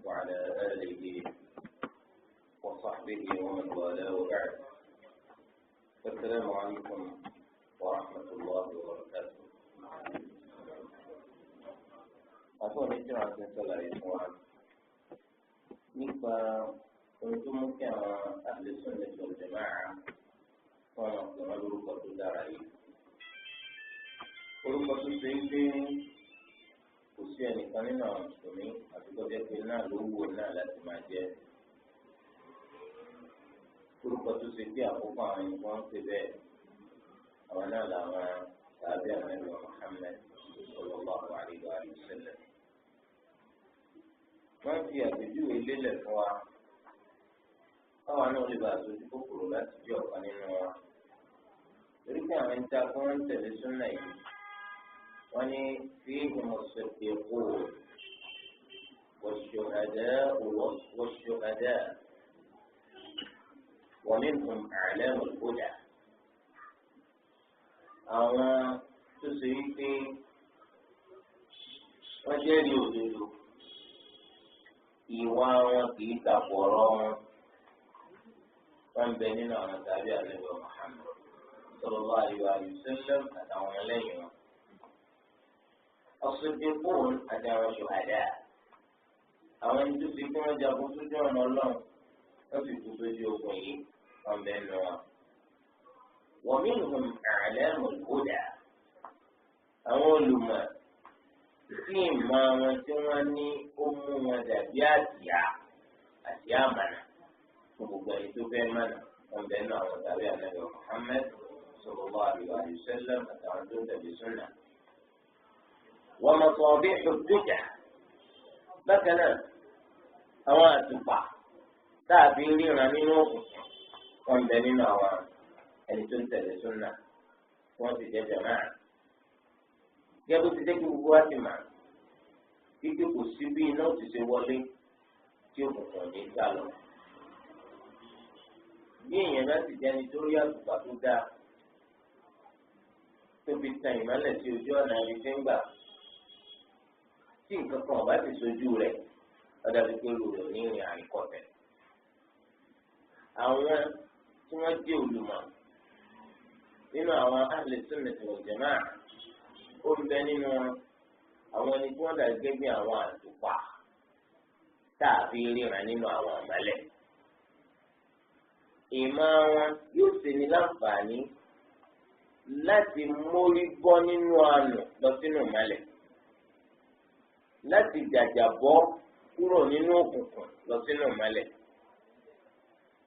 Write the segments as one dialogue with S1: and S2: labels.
S1: وعلى آله وصحبه ومن والاه وبعد. السلام عليكم ورحمة الله وبركاته. أقول لك أن صلى الله nípa ohun tó mú kí àwọn ahlu sunnah wal jamā'ah wọn ọ̀pọ̀lọpọ̀ lórúkọ tó dára yìí. Orúkọ tó ṣe é pé kò sí ẹnìkan nínú àwọn mùsùlùmí àti kọjá pé náà ló wù náà láti máa jẹ́. Orúkọ tó ṣe pé àkókò àwọn ẹni wọn ń pè bẹ́ẹ̀ àwọn náà làwọn tàbí Ànábì Muhammad sallallahu alaihi wa sallam. Wọ́n fi àpèjúwe lélẹ̀ fún wa káwọn náà lè bá aṣojú kòkòrò láti jẹ́ ọ̀kan nínú wa. Torí pé àwọn ẹni tí a fún wọn ń tẹ̀lé súnà yìí wọ́n ní fīhim as-siddiqūn wash-shuhadā'u wa minhum a'lāmu al-hudā. Àwọn tó ṣe wípé wọ́n jẹ́rìí òdodo. Ìwà wọn kì í takò ọ̀rọ̀ wọn bẹ nínú àwọn tàbí Ànábì Muhammad sallallahu alaihi wa sallam àtàwọn ẹlẹ́yìn wọn. As-siddiqūn àti àwọn ṣuhadā àwọn ẹni tó fi kí wọ́n jagun sójú ọ̀nà Ọlọ́run wọ́n sì kú sójú ogun yìí wọn bẹ nínú wọn. Wa minhum a'lāmu al-hudā àwọn olùmọ̀ tí ìmọ̀ wọn tí wọ́n ní ó mú wọn dàbí àsíá mànà fún gbogbo ẹni tó fẹ́ mànà wọn bẹ́ẹ̀ náà àwọn tàbí Ànábì Muhammad sallallahu alaihi wa sallam àtàwọn tó ń tẹ̀lé súnà. wa masābiḥu ad-dujà bákan náà àwọn àtùpà tàbí ríran nínú òkùnkùn wọn bẹ́ẹ̀ nínú àwọn ẹni tó ń tẹ̀lé súnà wọ́n ti jẹ́ jàmáà. Gẹ́gẹ́ bó ti dé kí gbogbo wa ti mà kíkẹ́ kò sí bí iná ti ṣe wọlé tí òkùnkùn ní gbà lọ. Bí èèyàn bá ti jẹni tó rí àtùpà tó dáa tó fi tan ìmọ́lẹ̀ sí ojú ọ̀nà ibi tí ń gbà tí nǹkan kan ọ̀bá ti sojú rẹ̀ ọ̀dà pípé rò rẹ̀ ní ìrìn àríkọ̀tẹ̀. Àwọn tí wọ́n jẹ́ olùmọ̀ nínú àwọn ahlu sunnah wal jamā'ah ó ń bẹ nínú àwọn ẹni tí wọ́n dà gẹ́gẹ́ bí àwọn àtùpà tàbí ríran nínú àwọn àmàlẹ̀. Ìmọ̀ wọn yóò ṣe ní láǹfààní láti mórí bọ́ nínú àánú lọ sínú ìmọ́lẹ̀, láti jàjàbọ́ kúrò nínú òkùnkùn lọ sínú ìmọ́lẹ̀,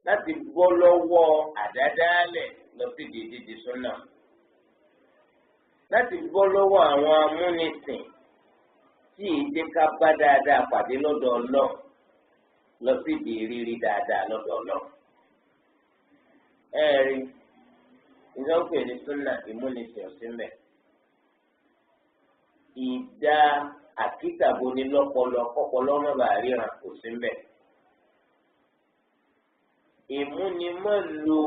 S1: láti bọ́ lọ́wọ́ àdádálẹ̀ lọ sí dídí súnà, láti bọ́ lọ́wọ́ àwọn amúnisìn tí èdè ká bá dáadáa pàdé lọ́dọ̀ Ọlọ́run lọ sí ibi ìrírí dáadáa lọ́dọ̀ Ọlọ́run. Ẹ̀rí ìdánwò ní súnà ìmúnisìn ọ̀sìnbẹ̀. Ìdá àkítàbó ní lọ́pọlọ kọ́pọlọ mọ́ba ríran kò sínbẹ̀. Ìmúnimọ́ lo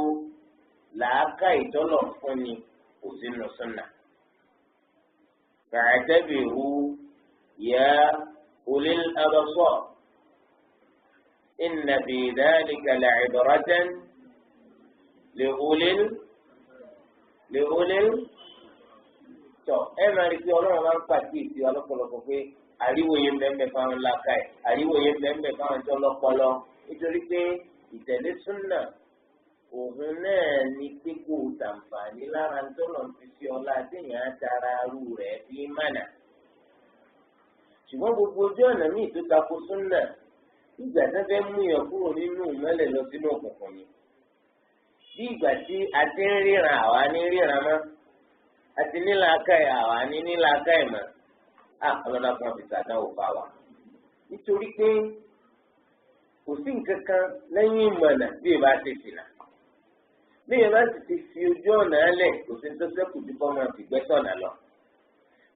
S1: làákà ìtọ́lọ̀ fúnni kò sínú súnà. فاعتبروا يا أولي الأبصار إن في ذلك لعبرة لأولي ẹ máa rí i pé ọlọ́run máa ń pàkíyèsí ọlọ́pọ̀lọpọ̀ pé àríwòye mẹ́mẹ́ fáwọn làákàyè àríwòye mẹ́mẹ́ fáwọn tó lọ́pọlọ nítorí pé ìtẹ̀lé súnà òun náà ní kíkó tàǹfààní lára tó lọ fi sí ọlá àdéhùn àtàrà arú rẹ̀ bí mánà. Ṣùgbọ́n gbogbo ojú ọ̀nà míì tó tako súnà ìgbà tó fẹ́ mú yàn kúrò nínú ìmọ́lẹ̀ lọ sínú òkùnkùn ni. Bí ìgbà tí a ti ń ríran àwa ní ríran mọ́ àti nílàákàyè àwa ní nílàákàyè mọ́ ọlọ́dà kan fi ṣàdánwò fà wá. Nítorí pé kò sí nǹkan kan lẹ́yìn ìmọ̀nà bí ìbá ti ṣìnà. Bí èèyàn bá sì ti fi ojú ọ̀nà ẹlẹ̀ kò sí tó sẹ́kù tí kọ́ máa fi gbẹ́sọ̀nà lọ.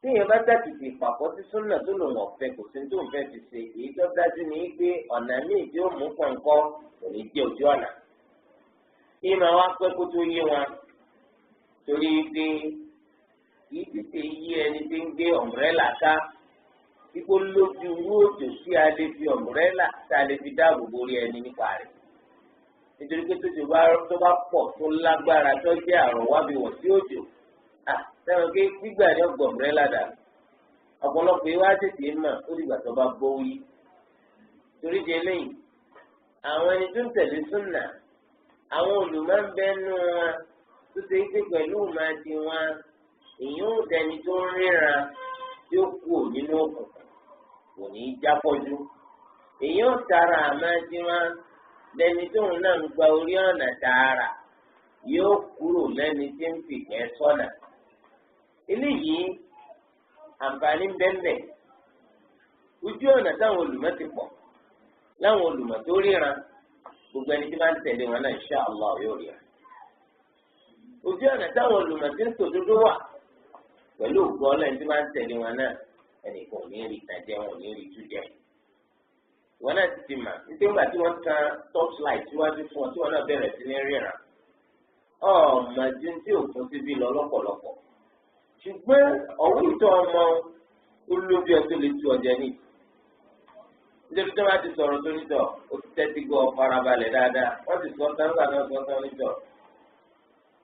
S1: Bí èèyàn bá tàkìtì ìpàkọ́ sí súnà tó lòun ọ̀fẹ́ kò sí tó ń fẹ́ fi ṣe èyí tó dájú ní pé ọ̀nà míì tí ó mú kọ̀ǹkọ́ kò ní jẹ́ ojú ọ̀nà. Ìmọ̀ wa pẹ́ kó tó yé wọn torí pé kì í tètè yí ẹni tí ń gbé ọ̀mbrẹ́là ká ipò lójú òjò sí alẹ́ fi ọ̀mbrẹ́là tá a lè fi dáàbò borí ẹni nípa rẹ̀ nítorí pé tó bá pọ̀ tó lágbára tó jẹ́ àrùn wábi wọ̀ sí òjò sẹ́wọ̀n pé gbígbà ní ọgbọ̀n ọ̀mbrẹ́là dà ọ̀pọ̀lọpọ̀ ìwà tètè mọ̀ ó dìgbà tó bá gbówí torí di eléyìí àwọn ẹni tó ń tẹ̀lé súnà àwọn olùmọ̀ ń bẹ́nu wọn tó ṣe é pé pẹ̀lú màá di wọn èyí ó dẹni tó ń ríran tí ó kú nínú òkùnkùn kò ní í jápọ́jú èyí ó tara àmọ́ di wọn lẹni tóun náà ń gba orí ọ̀nà tààrà yóò kúrò lẹ́ni tí ń fìgbẹ́ sọ́nà eléyìí àǹfààní bẹ́ẹ̀ ojú ọ̀nà táwọn olùmọ̀ ti pọ̀ láwọn olùmọ̀ tó ríran gbogbo ẹni tí bá ń tẹ̀lé wọn náà insha Allah yóò ríran ojú ọ̀nà táwọn olùmọ̀ tí ń sòdodo wà pẹ̀lú ògbọ́ ọlọ́run tí bá ń tẹ̀lé wọn náà ẹnìkan ò ní rí ìtàjẹ́ wọn ò ní rí tújẹ́ wọn náà ti mà nígbà tí wọ́n tan torchlight síwájú fún ọ tí wọn náà bẹ̀rẹ̀ sí ní ríran ọmọ ju tí òkun síbi lọ lọ́pọ̀lọpọ̀ ṣùgbọ́n ọ̀wọ́ ìtọ́ ọmọ olóbi ọtún lè tu ọjà ní nítorí tí wọ́n ti sọ̀rọ̀ tó nítọ̀ ó ti tẹ́tí gbọ́ farabalẹ̀ dáadáa wọ́n ti sọ táǹgà náà sọ tán nítọ̀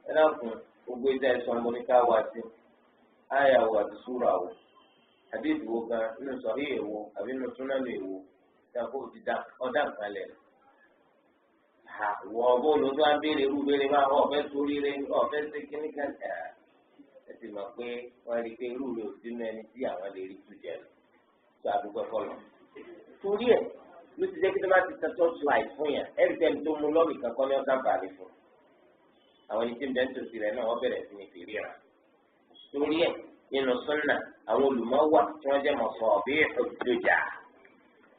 S1: ẹ dákun gbogbo ìdá ẹ̀sọ́ ọmọ ní ká wá sí àyàwó àti súra wò àbí ìdìbò gan nínú sọ̀rí èwo àbí nínú súnánù èwo ìdàkó ti dá ọ̀dà nǹkan lẹ̀ wọ bóòlù tó wá béèrè irú béèrè máa ọ̀fẹ́ sórí rẹ ọ̀fẹ́ ṣe kíní kan ẹ sì mọ̀ pé wọ́n rí i pé irú rẹ ò sínú ẹni tí àwọn lè rí tu jẹ lọ tó àdúgbò kọlọ̀ torí ẹ̀ ló ti jẹ́ kí tó bá ti tan torch light fún yẹn ẹ̀rí tẹ́ni tó mú lọ́ọ̀mì kankan ní ọ̀sán bàálẹ̀ fún àwọn ẹni tí ń bẹ ń tòsí rẹ̀ náà wọ́n bẹ̀rẹ̀ sí ní fèrè rà torí ẹ̀ nínú súnnà àwọn olùmọ̀wà tí wọ́n jẹ́ mọ̀sọ̀ ọ̀bí ìfọ̀dọ̀jà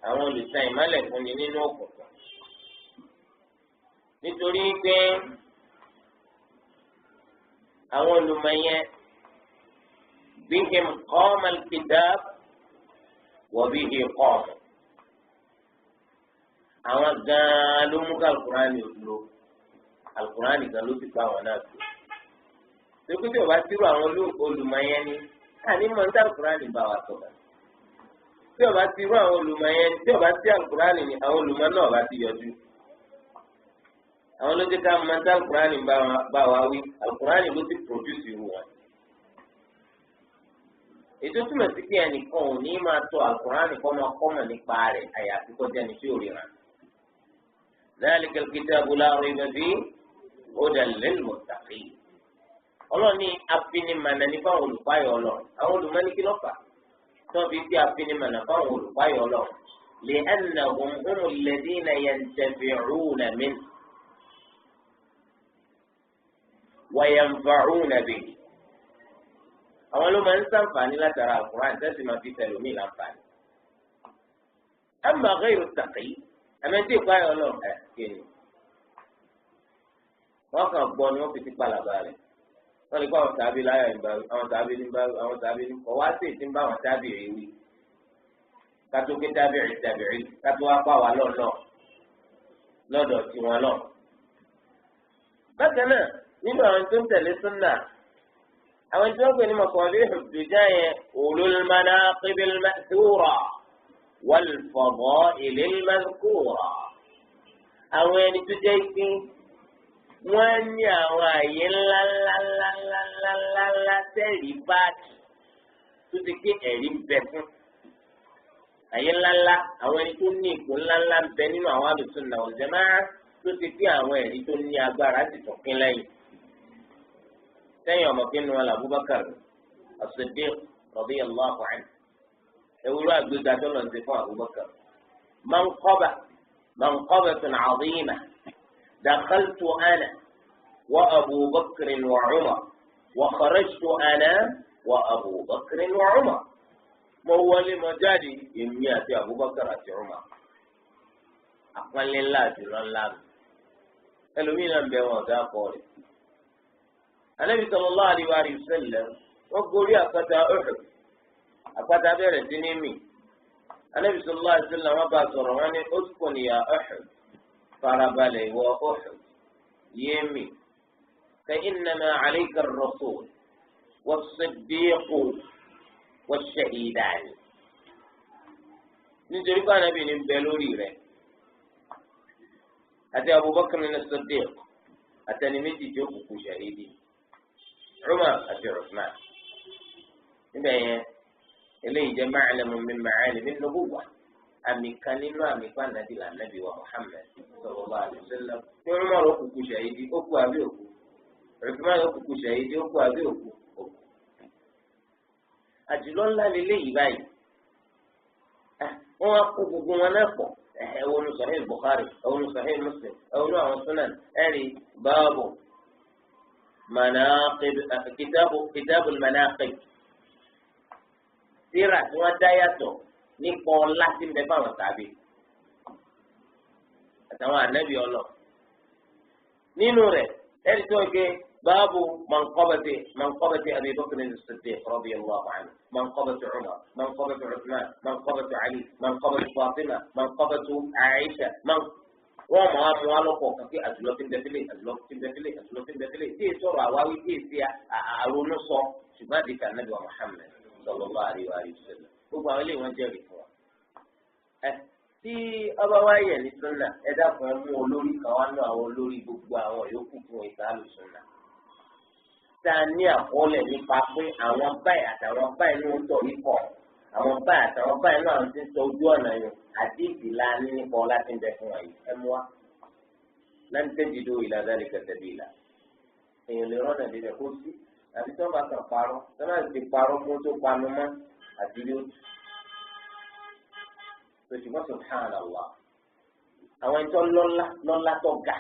S1: àwọn olùsàn ìmọ̀lẹ̀ fúnni nínú òkùnkùn nítorí pé àwọn olùmọ̀yẹn bihim qama al-kitab wa bihi qama àwọn gan-an ló mú ká alukurani òdúró alukurani gan ló ti pa àwọn náà tó tókè tí o bá tírú àwọn olùmọ̀yẹn ni káàní mọ̀ ní alukurani bá wa sọ̀rọ̀ tí o bá tírú àwọn olùmọ̀yẹn tí o bá tí alukurani ni àwọn olùmọ̀ náà bá ti yọjú àwọn ló ti ká mọ̀ ní alukurani bá wa wí alukurani ló ti produce irú wọn ètò túmọ̀ sí pé ẹnìkan ò ní máa tọ alukurani kọ́ máa kọ́mọ̀ nípa rẹ̀ àyàfi kọjá ní tí ò ríran ذلك الكتاب لا ريب فيه هدى للمتقين ọlọ́ni afinimànà ní fáwọn olùpáyọ̀ ọlọ́run àwọn olùmọ́ni kí ló fà tó fi sí afinimànà fáwọn olùpáyọ̀ ọlọ́run لأنهم هم الذين ينتفعون منه وينفعون به àwọn ló máa ń ṣàǹfààní látara Al-Qur'an tẹ́sí máa fi tẹ̀lómi láǹfààní. أما غير التقي àmẹ́tí ìpáyọ̀ ọlọ́run kéde wọ́n kàn gbọ́ ni wọ́n fi ti palàbà rẹ̀ wọ́n lè kó àwọn tàbí láyà ìgbà àwọn tàbí nígbà àwọn tàbí nígbà wá sí ìtì ń bá àwọn tàbí rẹ̀ wí kátó ké tàbí rí kátó wá pa wà lọ́dọ̀ tí wọ́n lọ. bákan náà nínú àwọn tó ń tẹ̀lé súnà àwọn tí wọ́n pè ní mọ̀kànlá ìhùdùjá yẹn ulul manaqibil ma'thura wal fadaa'ilil madhkura àwọn ẹni tó jẹ́ ìpín wọ́n ní àwọn àyè ńláńláńláńláńlá tẹ̀rí báàkì tó ti ké ẹ̀rí bẹ fún àyè ńláńlá àwọn ẹni tó ní ipò ńláńlá ń bẹ nínú àwọn Ahlus-Sunnah wal Jamā'ah tó ti ké àwọn ẹ̀rí tó ní agbára ti tún kín lẹ́yìn sẹ́yìn ọmọ kí nínú Abubakar As-Siddiq radiyallahu anhu ewúrẹ́ àgbéga tó lọ sí fún Abubakar manqabatun 'azīmah دخلت أنا وأبو بكر وعمر وخرجت أنا وأبو بكر وعمر مولي مجادي يميات أبو بكر وعمر أقل الله جل الله ẹlòmíràn ń bẹ wọn ọ̀dà kọ rẹ̀ Ànábì sallallahu alaihi wa sallam wọ́n gorí àpáta Uhud àpáta bẹ̀rẹ̀ sí ní mì Ànábì sallallahu alaihi wa sallam wọ́n bá sọ̀rọ̀ wọn ní uskun ya Uhud farabalẹ̀ ìwọ Uhud yémi فإنما عليك الرسول والصديق والشهيدان nítorí pé ànábì ní bẹ lórí rẹ̀ àti Abubakar as-Siddiq àtẹni méjì tí ó kúkú ṣàhídì Umar àti Uthman. níbẹ̀ yẹn eléyìí jẹ́ ma'lamun min ma'alimi an-nubuwwah àmì kan nínú àmì kan nàbí lànàbí wa Muhammad sallallahu alaihi wasallam. tí Umar ó kúkú ṣàhídì ó kú àbí òkú? Uthman ó kúkú ṣàhídì ó kú àbí òkú? àjùlọ ńlá lélẹ́yìí báyìí wọ́n wá kó gbogbo wọn náà pọ̀ ẹ̀wọ̀n Sahih Bukhari ẹ̀wọ̀n Sahih Muslim ẹ̀wọ̀n àwọn sunan ẹ̀rí báàbò manaqib kitabul manaqib síra tí wọ́n dá yàtọ̀ nípa ọlá tí ń bẹ fáwọn tàbí àtàwọn ànábì ọlọ nínú rẹ̀ ẹ̀rí tó ń ké báàbò manqabati Abi Bakr as-Siddiq radiyallahu anhu. منقبة عمر منقبة عثمان منقبة علي منقبة فاطمة منقبة عائشة wọ́n máa mú alọ́kọ̀ kí àtúlọ́tí ń dẹ́fílẹ̀ àtúlọ́tí ń dẹ́fílẹ̀ àtúlọ́tí ń dẹ́fílẹ̀ tí èso ọ̀rọ̀ àwáwí tí èsì àrònú sọ ṣùgbọ́n àdìkà nàbì wa Muhammad sallallahu alaihi wa sallam gbogbo àwọn ilé wọn jẹ́rìí fún wa. tí ọba wa yẹ ní sunna ẹ dákun ẹ mú olórí kan wá náà àwọn olórí gbogbo àwọn yòókù fún ìsàlù sunna. tá a ní àkọọ́lẹ̀ nípa pé àwọn báyìí àtàwọn báyìí ló ń tọ̀ ikọ̀ àwọn báyìí àtàwọn báyìí náà ti ń tọ ojú ọ̀nà yẹn àti ìdìlá nípa ọlá tí ń bẹ fún wa yìí ẹ mú wa lan tajidu ila dhalika sabila èèyàn lè rọ́nà débẹ̀ kó sí àti tí wọ́n bá kàn parọ́ tí wọ́n bá ti parọ́ fún tó panu mọ́ àti ilé ojú ṣùgbọ́n subhanallah àwọn ẹ̀tọ́ lọ́lá tó ga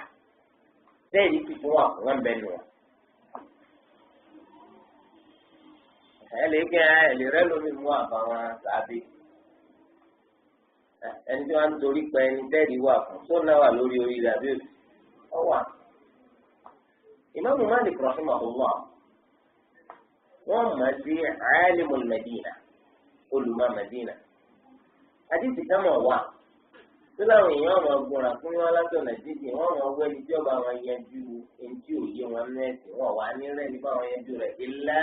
S1: bẹ́ẹ̀ yìí ti fún wa fún wọn bẹ́ẹ̀ nù wọn. ẹlẹ rẹ lómi mú àbáwọn tàbí ẹni tí wọn ń torí pé ẹni tẹ́ẹ̀rí wà fún tó náà wà lórí orí rẹ̀ àbí òsì ọwà. Imam Malik rahimahullah wọn mọ̀ sí alimul Madina olùmọ̀ Madina àdìsí kámọ̀ wà tó láwọn èèyàn ọmọ gbọ́nra fún wọn látọ̀nà jíjì wọn mọ̀ wẹ́ ní tí ọba wọn yanjú ẹni tí òye wọn mẹ́sì wọn wà ní rẹ́ nípa wọn yanjú rẹ̀ ilá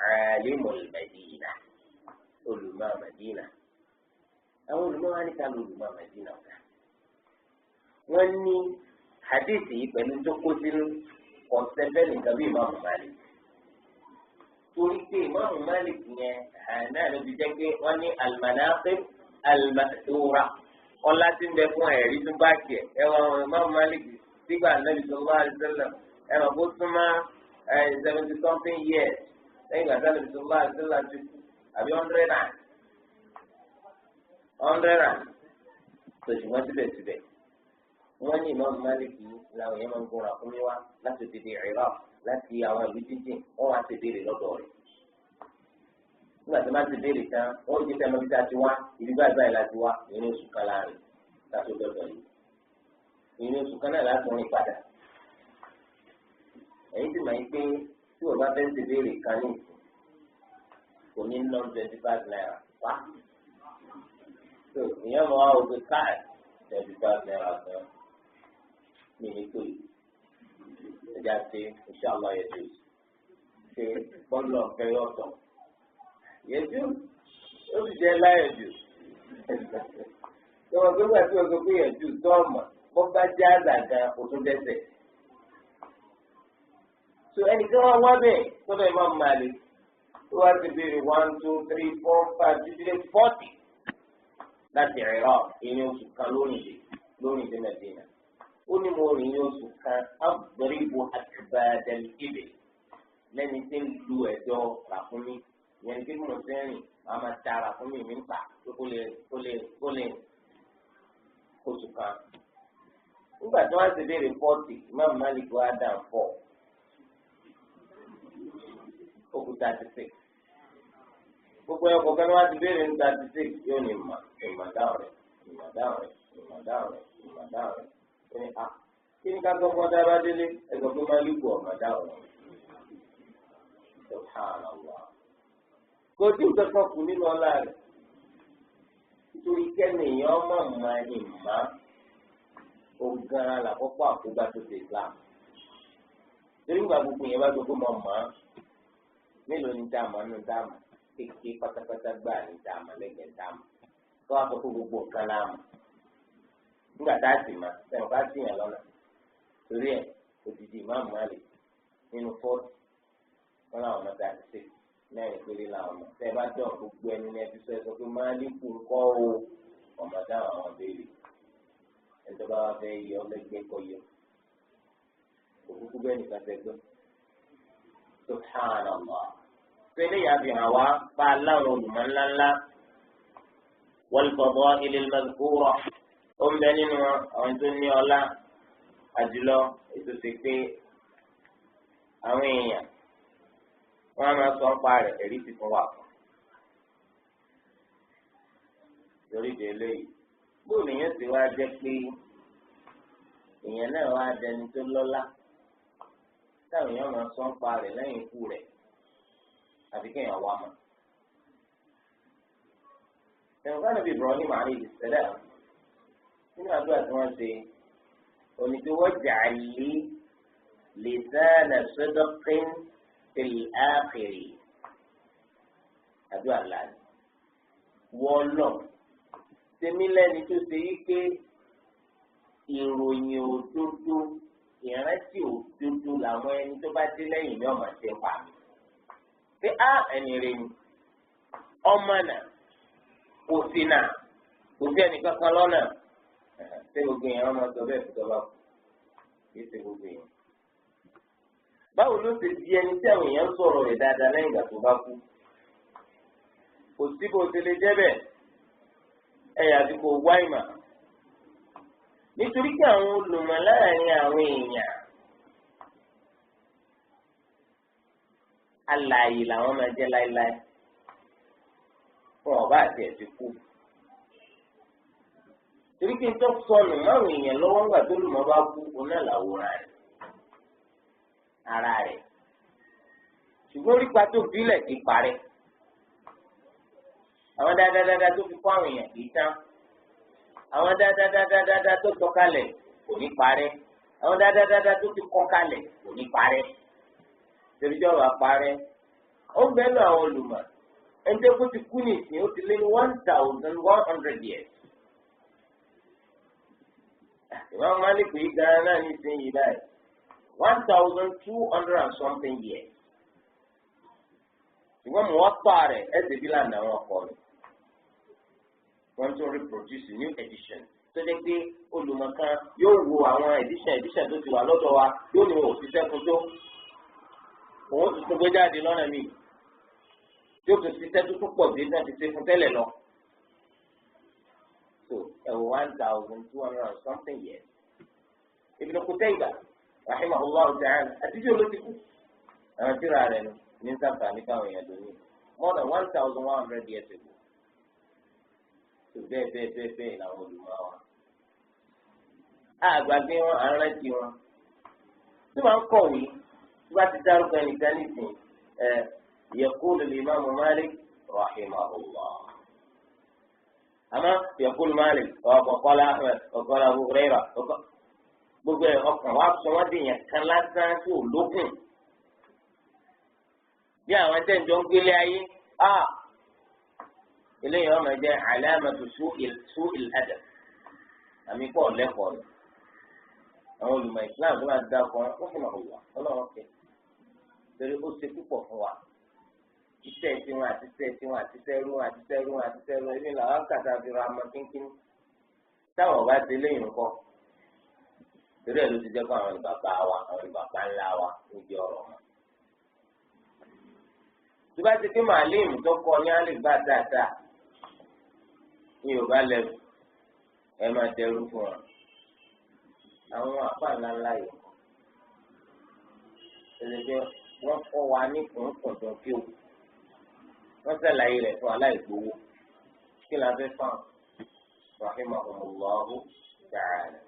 S1: alimul Madina olùmọ̀ Madina àwọn olùmọ̀ wa ní ká ló olùmọ̀ Madina ọ̀gá wọ́n ní hadith yìí pẹ̀lú tó kó sínú kọ̀ǹsẹ̀fẹ́ nìkan bí Imam Malik torí pé Imam Malik yẹn náà ló fi jẹ́ pé wọ́n ní al-manaqib al-ma'thura ọlá tí ń bẹ fún ẹ̀rí tó bá kẹ̀ ẹ wọ́n Imam Malik sígbà Nabi sallallahu alaihi wasallam ẹ wọ́n kó súnmọ́ 70 something years lẹ́yìn ìgbà tí Nabi sallallahu alaihi wasallam ti kú àbí 100 tó ṣùgbọ́n síbẹ̀síbẹ̀ wọ́n ní Imam Malik làwọn yẹn máa ń gbọ́ra fún mi wá láti tètè Iraq láti àwọn ìlú jíjìn wọ́n wá ti béèrè lọ́dọ̀ rẹ̀ nígbà tí wọ́n ti béèrè tán wọ́n ti tẹ́ mọ́bí tá a ti wá ibi báyìí báyìí láti wá ìrìn oṣù kan láàrin láti dọ̀dọ̀ yìí ìrìn oṣù kan náà láti rìn padà ẹ̀yin ti mọ̀ yín pé tí wọ́n bá fẹ́ ti béèrè kan ní ìsìn kò ní ná 25 naira wá tó ìyẹn mọ̀ wá òkè káàdì 25 naira gan ní pé ẹja ṣe inshallah yẹjú ṣe bọ́ọ̀lù ọ̀fẹ́ yọ̀tọ̀ yẹjú ó sì jẹ́ láyẹ̀jú tó wọ́n gbégbá tí wọ́n sọ pé yẹjú tó ọmọ bó bá jẹ́ àgbàgà òtún dẹ́sẹ̀ tó ẹnìkan wọn wá bẹ́ẹ̀ tó bẹ́ẹ̀ máa máa lè tó wá ti béèrè 1 2 3 4 5 títí dé 40 láti Iraq ìyẹn oṣù kan lónìí dé Mẹ́dínà. Ó ní mo rìn ní oṣù kan àgbẹ̀rìbò àtìbàdàn ibè lẹ́ni tí ń lu ẹ̀dọ̀ ràkúnmí yẹn tí mo sẹ́rìn máa ma ta ràkúnmí mi ń pa kó lè oṣù kan. Nígbà tí wọ́n ti béèrè 40 Imam Malik wá dà 4 okùn 36. Gbogbo ẹ̀kọ́ kan wọ́n ti béèrè ní 36 yóò ní ìmọ̀dáwọ̀ rẹ̀. Kí ni ká gbọ́gbọ́ dára délé ẹgbẹ́ tó máa lùkù ọ̀mọ̀dá ọ̀rọ̀ subhanallah kò tí ò kankan kù nínú ọlá rẹ̀ nítorí kẹ́ni èèyàn mọ̀ máa ní má ogan làkọ́kọ́ àkóbá tó ti Islam torí ìgbà gbogbo yẹn bá gbogbo mọ̀ mọ́ mélòó ní dáàmú nínú dáàmú kékeré pátápátá gbà ní dáàmú lẹ́gbẹ̀ẹ́ dáàmú tó wá sọ fún gbogbo nǹkan láàmú nígbà tá a sì máa sẹ́wọ̀n ká sì yàn lọ́nà torí ẹ̀ òdìdí ìmáàmù Málíkì nínú fọ́ọ̀tì wọn làwọn ọmọ tá a ti ṣe mẹ́rin péré làwọn ọmọ tẹ́ ẹ bá dán gbogbo ẹni ní ẹbí sọ ẹ sọ pé Málíkì ń kọ́ o ọmọ dáhùn àwọn béèrè ẹjọ́ bá wá fẹ́ yọ lẹ́gbẹ́ kọ́ yọ òkúkú bẹ́ẹ̀ nìkan fẹ́ gbọ́ subhanallah sẹ́lẹ̀ yàbí hàn wá bá a láwọn olùmọ̀ ńláńlá wal fadaa'il al-madhkura ó ń bẹ nínú àwọn tó ní ọlá àjùlọ ètò ti pé àwọn èèyàn wọn á máa sọ ń pa rẹ̀ ẹ̀rí ti fún wa lórí ìdè eléyìí bóòlù yẹn ti wá jẹ́ pé èèyàn náà wá dẹni tó lọ́lá táwọn èèyàn máa sọ ń pa rẹ̀ lẹ́yìn ikú rẹ̀ àfi kéèyàn wá mọ̀. ẹ̀rọ kan níbi Ibrahim alayhi salam nínú àdúrà tí wọ́n ṣe òní tí wọ́n ja'alli lisana sidqin fil akhiri àdúrà láàyè wọ́n lọ tèmi lẹ́ni tó ṣe yí pé ìròyìn òdodo ìrántí òdodo làwọn ẹni tó bá dé lẹ́yìn ní ọmọ ṣe ń pa mí. pé á ẹni rẹ ni ọmọ náà kò sí náà kò sí ẹnì kankan lọ́nà ṣé gbogbo èèyàn ọmọ sọ bẹ́ẹ̀ tó bá kú kì í ṣe gbogbo èèyàn. báwo ló ṣe di ẹni tí àwọn èèyàn sọ̀rọ̀ rẹ̀ dáadáa lẹ́yìn ìgbà tó bá kú? kò sí bó ṣe lè jẹ́ bẹ́ẹ̀ ẹ̀yà àti kò wá ìmọ̀ nítorí pé àwọn olùmọ̀ láàrin àwọn èèyàn alààyè làwọn máa jẹ́ láéláé fún ọba àti ẹ̀sìn kú. torí pé tó sọnù máwọn èèyàn lọ́wọ́ ńgbà tó lùmọ̀ bá kú oná làwòrán rẹ̀ ara rẹ̀ ṣùgbọ́n orípa tó bílẹ̀ ti parẹ́ àwọn dáadáa tó fi kọ́ àwọn èèyàn kì í tán àwọn dáadáa tó tọ́ kalẹ̀ kò ní parẹ́ àwọn dáadáa tó ti kọ́ kalẹ̀ kò ní parẹ́ torí jọ̀wọ́ parẹ́ ó ń bẹ́ẹ̀ lọ àwọn olùmọ̀ ẹni tó ti kú nìsín ó ti lé ní 1,100 years. ìwọ́n Málíkì yìí gan-an náà ní ìsìn yìí báyìí 1,200 and something years. ìwọ́n mú wọ́n pa rẹ̀ ẹ̀sẹ̀ bí lànà wọn kọ́ ni wọ́n tún reproduce new edition tó dé pé olùmọ̀kan yóò wo àwọn edition tó ti wà lọ́dọ̀ wa yóò ní wọn ò fi sẹ́kun tó òun ti tún gbé jáde lọ́nà mi yóò tún ṣiṣẹ́ tó tún pọ̀ sí náà ti ṣe fún tẹ́lẹ̀ lọ. so 1,200 and something years. Ibn Qutaybah rahimahullah ta'ala àtijọ́ ló ti kú àwọn tíra rẹ̀ ní sábà nípa àwọn èèyàn lónìí more than 1,100 years ago. bẹ́ẹ̀ làwọn olùmọ̀ wa. àgbàgbé wọn àrántí wọn tí wọ́n ń kọ̀wé tí wọ́n ti dárúkọ ẹnìkan nìsín yaqulu al-imam Malik rahimahullah. àmọ́ yaqulu Malik qala Ahmad qala Abu Hurairah gbogbo ẹ̀ ọkàn wa sọ wọ́n dì yẹn kan lásán tí ò lókun bí àwọn tẹ̀jọ́ ń gbélé ayé eléyìí wọn máa jẹ alamatu su'il adab àmì kọ́ lẹ́kọ̀ọ́ rẹ̀ àwọn olùmọ̀ Islam tó máa dá ọkọ̀ wọn fún ọ̀hún wa ọlọ́wọ́n kẹ torí ó ṣe púpọ̀ fún wa iṣẹ́ tiwọn àti iṣẹ́ tiwọn àti iṣẹ́ rún àti iṣẹ́ rún àti iṣẹ́ rún èmi làwọn kàtà fi ra ọmọ kínkín táwọn bá ti léyìn nǹkan torí ẹ̀ ló ti jẹ́ fún àwọn ìbàbá wa àwọn ìbàbá ńlá wa níbi ọ̀rọ̀ wọn. tó bá ti pé màálíìmù tó kọ ní àlèbá dáadáa ní Yorùbá lẹ́bù ẹ máa dẹrú fún wọn. àwọn àpá ńláńlá yìí ṣẹlẹ̀ pé wọ́n kọ́ wa ní kùnkùndùn kí o wọ́n ṣàlàyé rẹ̀ fún aláìgbowó kí la fẹ́ fún un rahimahumullahu ta'ala.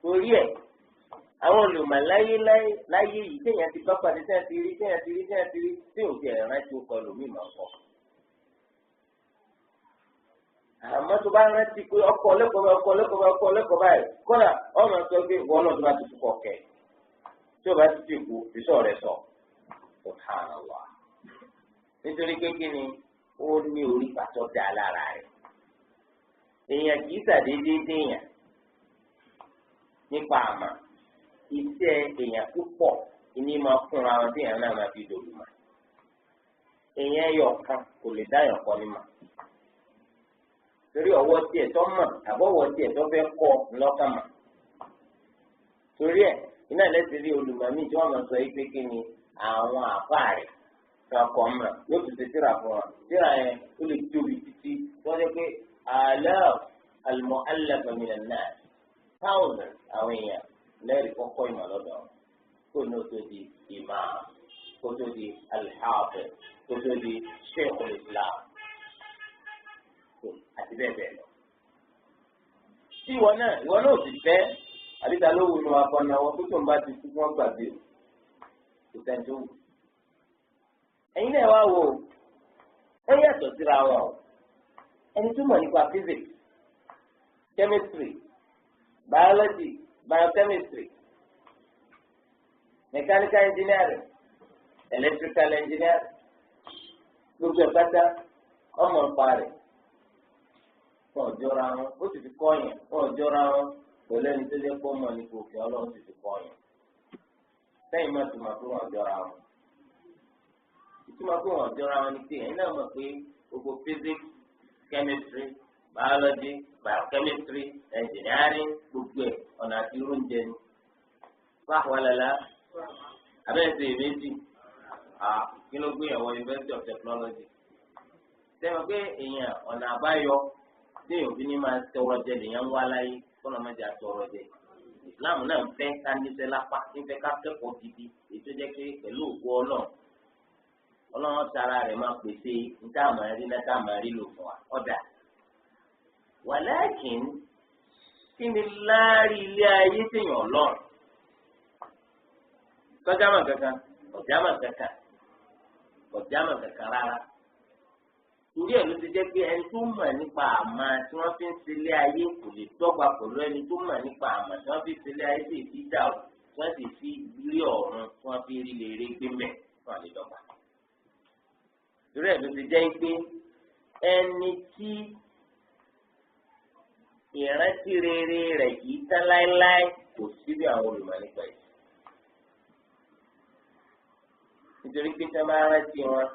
S1: torí ẹ̀ àwọn olùmọ̀ láyé yìí téèyàn ti bá pàdé téèyàn ti rí tí ò ti ẹ̀ rántí ó kọ lómi máa kọ. àmọ́ tó bá rántí pé ọkọ̀ lẹ́kọ̀ọ́ báyìí kọ́nà ọmọ sọ pé wọ́n náà tó bá ti túbọ̀ kẹ̀ tí ó bá ti ti kú ìṣọ́ rẹ̀ sọ subhanallah. nítorí pé kí ni ó ní orí pàtó dá lára rẹ̀ èèyàn kì í ṣàdédé déèyàn nípa àmà iṣẹ́ èèyàn púpọ̀ ìní máa fúnra wọn tí èèyàn náà máa fi dòlùmọ̀ èèyàn ẹyọ kan kò lè dáyàn kọ́ ní mà torí ọwọ́ tiẹ̀ tó mọ̀ àbọ̀wọ́ tiẹ̀ tó fẹ́ kọ́ ńlọ́kàn mà torí ẹ̀ iná lẹ́sìn rí olùmọ̀mí tí wọ́n máa sọ yìí pé kí ni àwọn àbá rẹ̀ kakọ̀ mọ̀ yóò tún ṣe tíra fún wa tíra yẹn ó lè tóbi títí wọ́n ní pé àlọ́ al-mu'allafa min an-nas thousands àwọn èèyàn lẹ́rìí kọ́kọ́ ìmọ̀ lọ́dọ̀ kó ní o tó di imam kó tó di al-hafiz kó tó di sheikhul islam àti bẹ́ẹ̀ bẹ́ẹ̀ lọ. tí ìwọ náà sì fẹ́ àbíta ló wù ní akọni àwọn tó tó ń bá ti kú fún ọgbàgbé kò tẹ́ tó wù. ẹ̀yin náà wá wò ó yàtọ̀ síra wọn o ẹni tó mọ̀ nípa physics chemistry biology biochemistry mechanical engineering electrical engineering gbogbo ẹ̀pátá ọmọ nǹpa rẹ̀ wọn ò jọra wọn ó sì fi kọ́ yẹn wọn ò jọra wọn pẹ̀lú ẹni tó jẹ́ pọ́ mọ̀ nípa òfin ọlọ́run sì fi kọ́ yẹn sẹ́yìn má tuma pé wọn ò jọra wọn ìtumọ̀ pé wọn ò jọra wọn ni pé ẹ̀yin náà mọ̀ pé gbogbo physics chemistry biology biochemistry engineering gbogbo ẹ̀ ọ̀nà àti oúnjẹ ni fáwọn alẹ́lá abẹ́ẹ̀sẹ̀ ìrètí kí ló gbé ẹ̀wọ̀n University of Technology sẹ́wọ̀n pé èèyàn ọ̀nà àbáyọ tí èèyàn fi ní máa tọrọ jẹ lèèyàn ń wá láyé kọ́nà mẹ́jọ tọrọ jẹ Islam náà ń fẹ́ ká níṣẹ́ lápá ń fẹ́ ká kẹ́kọ̀ọ́ gidi ètò jẹ́ pé pẹ̀lú òkú ọlọ́run tara rẹ̀ máa pèsè níta àmàrí náà àmàrí lò fún wa ọ̀dà wàlákìn kí ni láàrí ilé ayé téèyàn lọ́rùn sọ́jà mà kankan ọ̀jà mà kankan ọ̀jà mà kankan rárá torí ẹ̀ ló ti jẹ́ pé ẹni tó mọ̀ nípa àmà tí wọ́n fi ń ṣẹlẹ̀ ayé kò lè dọ́gba pẹ̀lú ẹni tó mọ̀ nípa àmà tí wọ́n fi ń ṣẹlẹ̀ ayé sì fi dà ó tí wọ́n sì fi rí ọ̀run tí wọ́n fi rí lèrè gbé mẹ́ fún àlè dọ́gba. torí ẹ̀ ló ti jẹ́ pé ẹni tí ìrántí rere rẹ̀ kì í tán láéláé kò sí bí àwọn olùmọ̀ nípa ẹ̀. nítorí pé tí wọ́n bá rántí wọn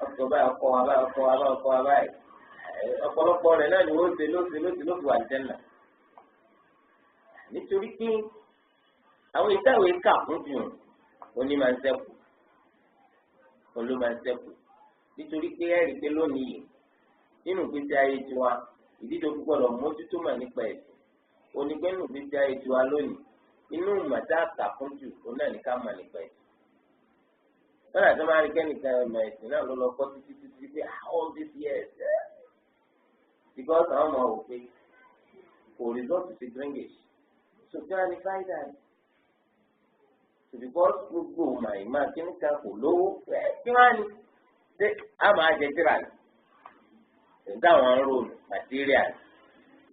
S1: ọkọ̀ báyìí ọkọ̀ wa báyìí ọkọ̀ wa báyìí ọkọ̀ wa báyìí ọ̀pọ̀lọpọ̀ rẹ̀ náà ni wọ́n ṣe lóṣù wà jẹ́nà. nítorí pé àwọn ìtàwé kà fún jù òní máa ń ṣẹ́kù olú máa ń ṣẹ́kù nítorí pé ẹ̀rí pé lónìí nínú ìgbésí ayé tiwa ìdíje púpọ̀ lọ mójútó mà nípa ẹ̀sìn onígbẹ́nu ìgbésí ayé tiwa lónìí inú ìmọ̀tá kà fún jù òun náà ní ká mà nípa ẹ̀sìn. lọ́nà tó máa rí kẹ́nìkan ọmọ ẹ̀sìn náà ló lọ kọ́ títí pé all these years because àwọn ọmọ wò pé kò result to English so kí wọ́n á ní fáìdà rẹ̀ so because gbogbo màìmá kíníkà kò lówó kí wọ́n á ní ṣé a máa jẹ tíra ní ìdáwọn róòlù material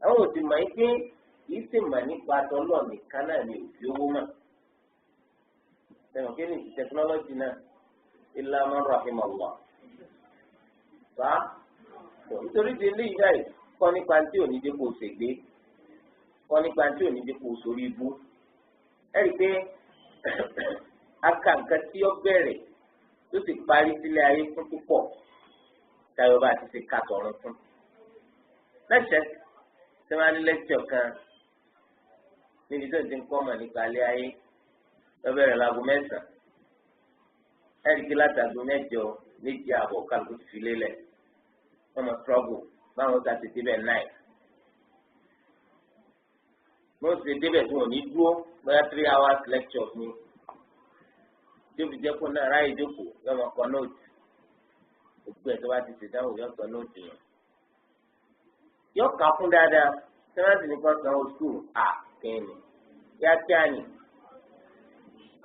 S1: àwọn ò ti mọ̀ yín pé kìí ṣe mà nípa tọ́lọ̀ nìkan náà ni òfin owó mọ̀ ẹ̀wọ̀n kí ni technology náà illa man rahimahullah fa nítorí di eléyìí báyìí kọ́ nípa tí ò ní dé kó ṣègbé kọ́ nípa tí ò ní dé kó sórí ibú ẹ̀rí pé aka nǹkan tí ó bẹ̀rẹ̀ tó sì parí sílé ayé fún púpọ̀ táyọ̀ bá ti ṣe ká tọ̀run fún lẹ́sẹ̀ tí wọ́n á ní lẹ́kṣọ̀ kan níbi tó ti ń kọ́ mọ̀ nípa ilé ayé lọ́bẹ̀rẹ̀ láago mẹ́sàn-án ẹ̀ríkì látàgbọ́ mẹ́jọ méjì àbọ̀ kálukú ti fi lélẹ̀ wọ́n mọ̀ struggle báwọn ta ti débẹ̀ náà wọ́n ti débẹ̀ tí wọ́n ní dúró bóyá 3 hours lecture ni tí ó fi jẹ́ kó náà ráyè jókòó yọ ọmọ kan nóòtù gbogbo ẹ̀ tó bá ti ṣèdáhùn yọ kan nóòtù yẹn yọ kà fún dáadáa tí wọ́n sì ní kó sanwó skul kẹ́ni kíákíá ni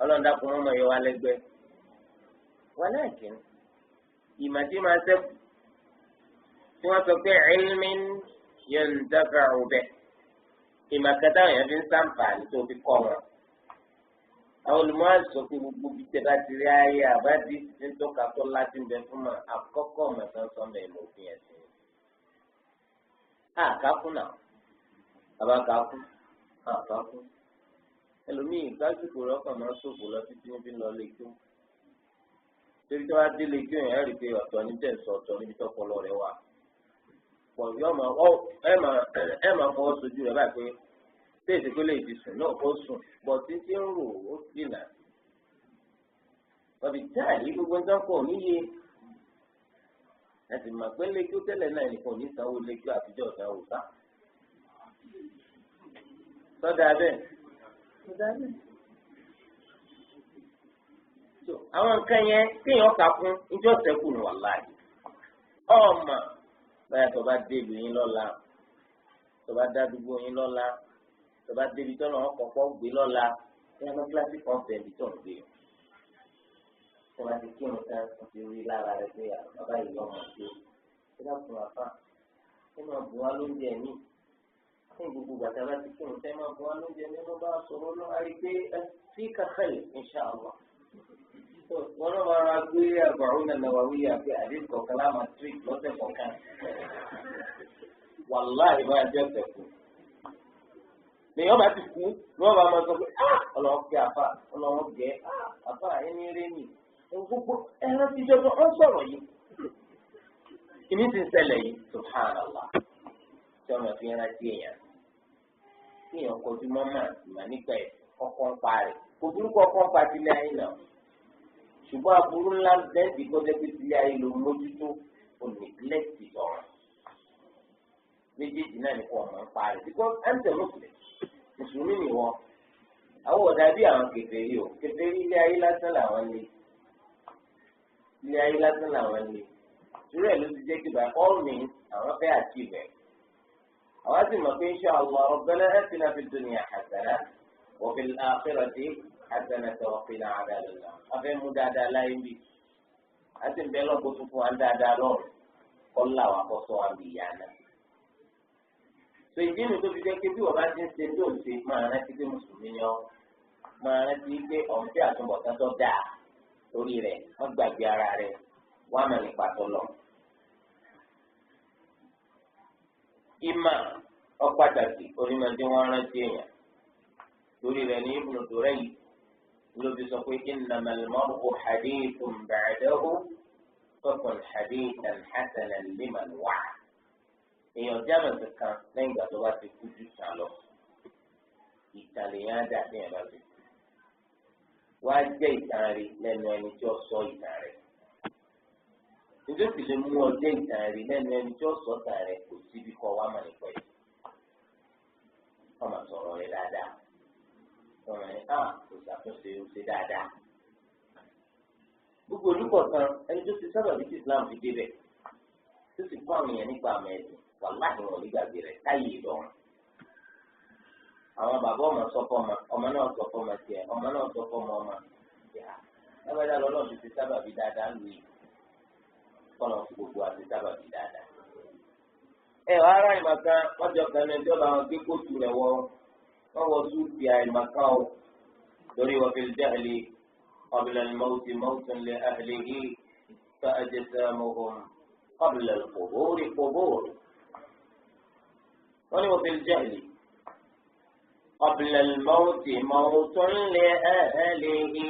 S1: ọlọ́ọ̀dà kò mọ̀ yọ wá lẹ́gbẹ́ walakin ìmọ̀tí máa sẹ́kù tí wọ́n sọ pé ilmin yuntafa'u bihi ìmọ̀kẹta yẹn fi ń sàǹfààní tó fi kọ́ wọn àwọn olùmọ̀ àìsọ pé gbogbo bí tẹ bá ti rí ayé àbádí ti ń tọ́ka tó láti ń bẹ fún mọ́ àkọ́kọ́ mọ̀tán sọ́mọ̀ ìmọ̀ òfin ẹ̀sìn. àkákùn náà àbákákùn àkákùn ẹlòmíì gbásùkò rọ́kàn máa ń ṣòfò lọ títí níbi lọ lè kí ó torí tí wọ́n á dé lè kí òyìn rí i pé ọ̀tọ̀ ní tẹ̀sán ọ̀tọ̀ níbi tọ́pọlọ rẹ̀ wà pọ̀ yọ ẹ máa fọwọ́ sojú rẹ̀ báyìí pé téèsì pé lè fi sùn náà kó sùn bọ̀ títí ń rò ó dìnnà wọ́n fi jáàlì gbogbo ń dánkọ̀ níye ẹ̀sìn mà pé lè kí ó tẹ́lẹ̀ náà nìkan ní sanwó lè kí àtijọ́ ìsanwó sá sọ́dà bẹ́ẹ̀ sọ́dà bẹ́ẹ̀. àwọn nǹkan yẹn téèyàn kà fún ìjọ sẹ́kù ní wàláhì ọmọ báyà tó bá dé ìlú yín lọ́la tó bá dá àdúgbò yín lọ́la tó bá débi tó náà kọ́kọ́ gbé lọ́la ní àwọn kíláàsì kan fẹ́ ibi tó ń gbé tó bá ti kírun tán wọ́n ti rí lára rẹ̀ pé bàbá yìí lọ́mọ tó ṣé dá fún apá ṣé máa bù wá lóúnjẹ mi fún gbogbo gbàtà bá ti kírun tán máa bù wá lóúnjẹ mi ló bá sọ̀rọ̀ lọ́wọ́ àrí pé sí kàkàlẹ̀ inṣàlá wọn náà máa ra gbé àgbàrún náà náà wáwí àti àdéhùn kọ̀ọ̀kan láàmà tírík lọ́sẹ̀ kọ̀ọ̀kan wàláhì bá ẹjọ́ ẹ̀sẹ̀ kù. lèyìn ọba ti kú ni wọ́n bá máa sọ pé ọlọ́wọ́ kí àfà ọlọ́wọ́ gẹ̀ àfà ẹni rẹ̀ nì gbogbo ẹran ti jọ ọ sọ̀rọ̀ yìí. kìíní ti ń ṣẹlẹ̀ yìí subhanallah tí wọ́n fi rántí èèyàn kí èèyàn kojú mọ́ mà nípa ẹ̀ kọ́kọ́ ń parí kò burúkú ọkọ̀ ń pa sílẹ̀ ayé náà. ṣùgbọ́n aburú ńlá bẹ́ẹ̀dì kọjá pé sílé ayé ló mójútó o nìgílẹ́tì sọ̀rọ̀ méjèèjì náà ní kò ọmọ ń parí because I'm the Muslim mùsùlùmí ni wọn àwọn ọ̀dà bí àwọn kèfèrí o kèfèrí ilé ayé lásán làwọn lé ilé ayé lásán làwọn lé ìṣúra ẹ̀ ló ti jẹ́ kí by all means àwọn fẹ́ achieve ẹ̀ àwọn sì mọ̀ pé insha Allah rabbana atina fid dunya hasana wa fil akhirati hasanatan wa qina adhaban nar afẹ́ mú dáadáa láyé bí a ti ń bẹ́ lọ́gbọ́ tuntun wa dáadáa lọ́rùn kọ́ là wà kọ́ sọ wa bí ìyá náà. sọ ìdí mi tó fi jẹ́ pé bí wọ́n bá ti ń ṣe tó ń ṣe máa rántí pé mùsùlùmí ni ọ́ máa rántí pé ọ̀hún tí àtúbọ̀tán tó dáa lórí rẹ̀ wọ́n gbàgbé ara rẹ̀ wọ́n á mọ̀ nípa tó lọ. ìmà ọ̀pàtàkì onímọ̀dé wọn rántí èèyàn lórí rẹ̀ ní Ibn Durayd ló fi sọ pé innamal mar'u hadithun ba'dahu fakun hadithan hasanan liman wa'a. èèyàn jáàmù kankan lẹ́yìn ìgbà tó bá ti kú jù sàn lọ ìtàlẹ́yìn á dà ní ẹ̀rọ ti kú. wá jẹ́ ìtàn rí lẹ́nu ẹni tí ó sọ ìtàn rẹ̀. nítorí lè mú ọ jẹ́ ìtàn rí lẹ́nu ẹni tí ó sọ ìtàn rẹ̀ kò síbi kọ́ wá mọ̀ nípa ẹ̀. wọ́n máa sọ̀rọ̀ rẹ̀ dáadáa. ọ̀rọ̀ ẹ̀ kò ṣàtúnṣe ó ṣe dáadáa. gbogbo olùkọ́ kan ẹni tó ti sábà bí Islam fi débẹ̀ tó sì kọ́ àwọn èèyàn nípa àmì ẹ̀sìn wàláhì wọn nígbàgbé rẹ̀ káyé ìdọ̀rùn. àwọn bàbá ọmọ sọ fọmọ ọmọ náà sọ fọmọ tiẹ̀ ọmọ náà sọ fọmọ ọmọ ìyá lábàdà lọ́nà ti sábà bí dáadáa lù yìí kọ́nà fún gbogbo àti sábà bí dáadáa. ẹ wàá rà ìmọ̀kan wọ́n jọ kan ní ẹjọ́ làwọn gbé kóòtù rẹ̀ wọ wọ́n wọ súùtì àìmọ̀kan o lórí wọ́n fi jahli qabla al-mawti mawtun li ahlihi fa ajsamuhum qabla al-quburi qubur. wọ́n ní wọ́n fi jahli qabla al-mawti mawtun li ahlihi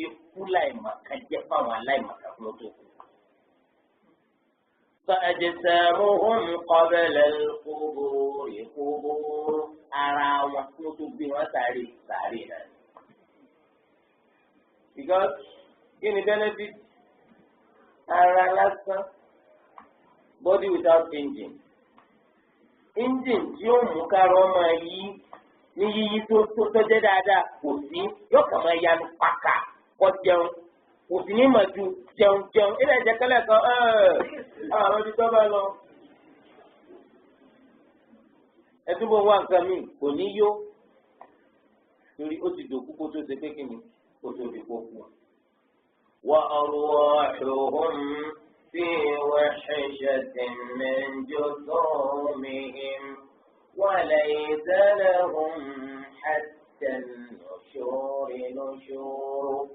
S1: ikú láìmọ̀kan jẹ́ fáwọn aláìmọ̀kan fún tó kù. فأجسامهم قبل القبور قبور ara wọn kí wọ́n tó gbé wọn sáré náà. because kí ni benefit ara lásán body without engine tí ó mú kárọ̀ máa yí ní yíyí tó jẹ́ dáadáa kò sí yóò kàn máa yanu pàkà kọ́ jẹun kò sí ní màjú jẹun ilé ẹ̀jẹ̀ kẹlẹ̀ kan àwọn ọdún tó bá lọ. ẹtúbọ̀ wá nǹkan mi kò ní yó torí ó ti dòkú kó tó ṣe pé kí ni kó tó fi kó kú. wa arwahuhum fi wahshatin min jusumihim wa laysa lahum hatta النشور نشور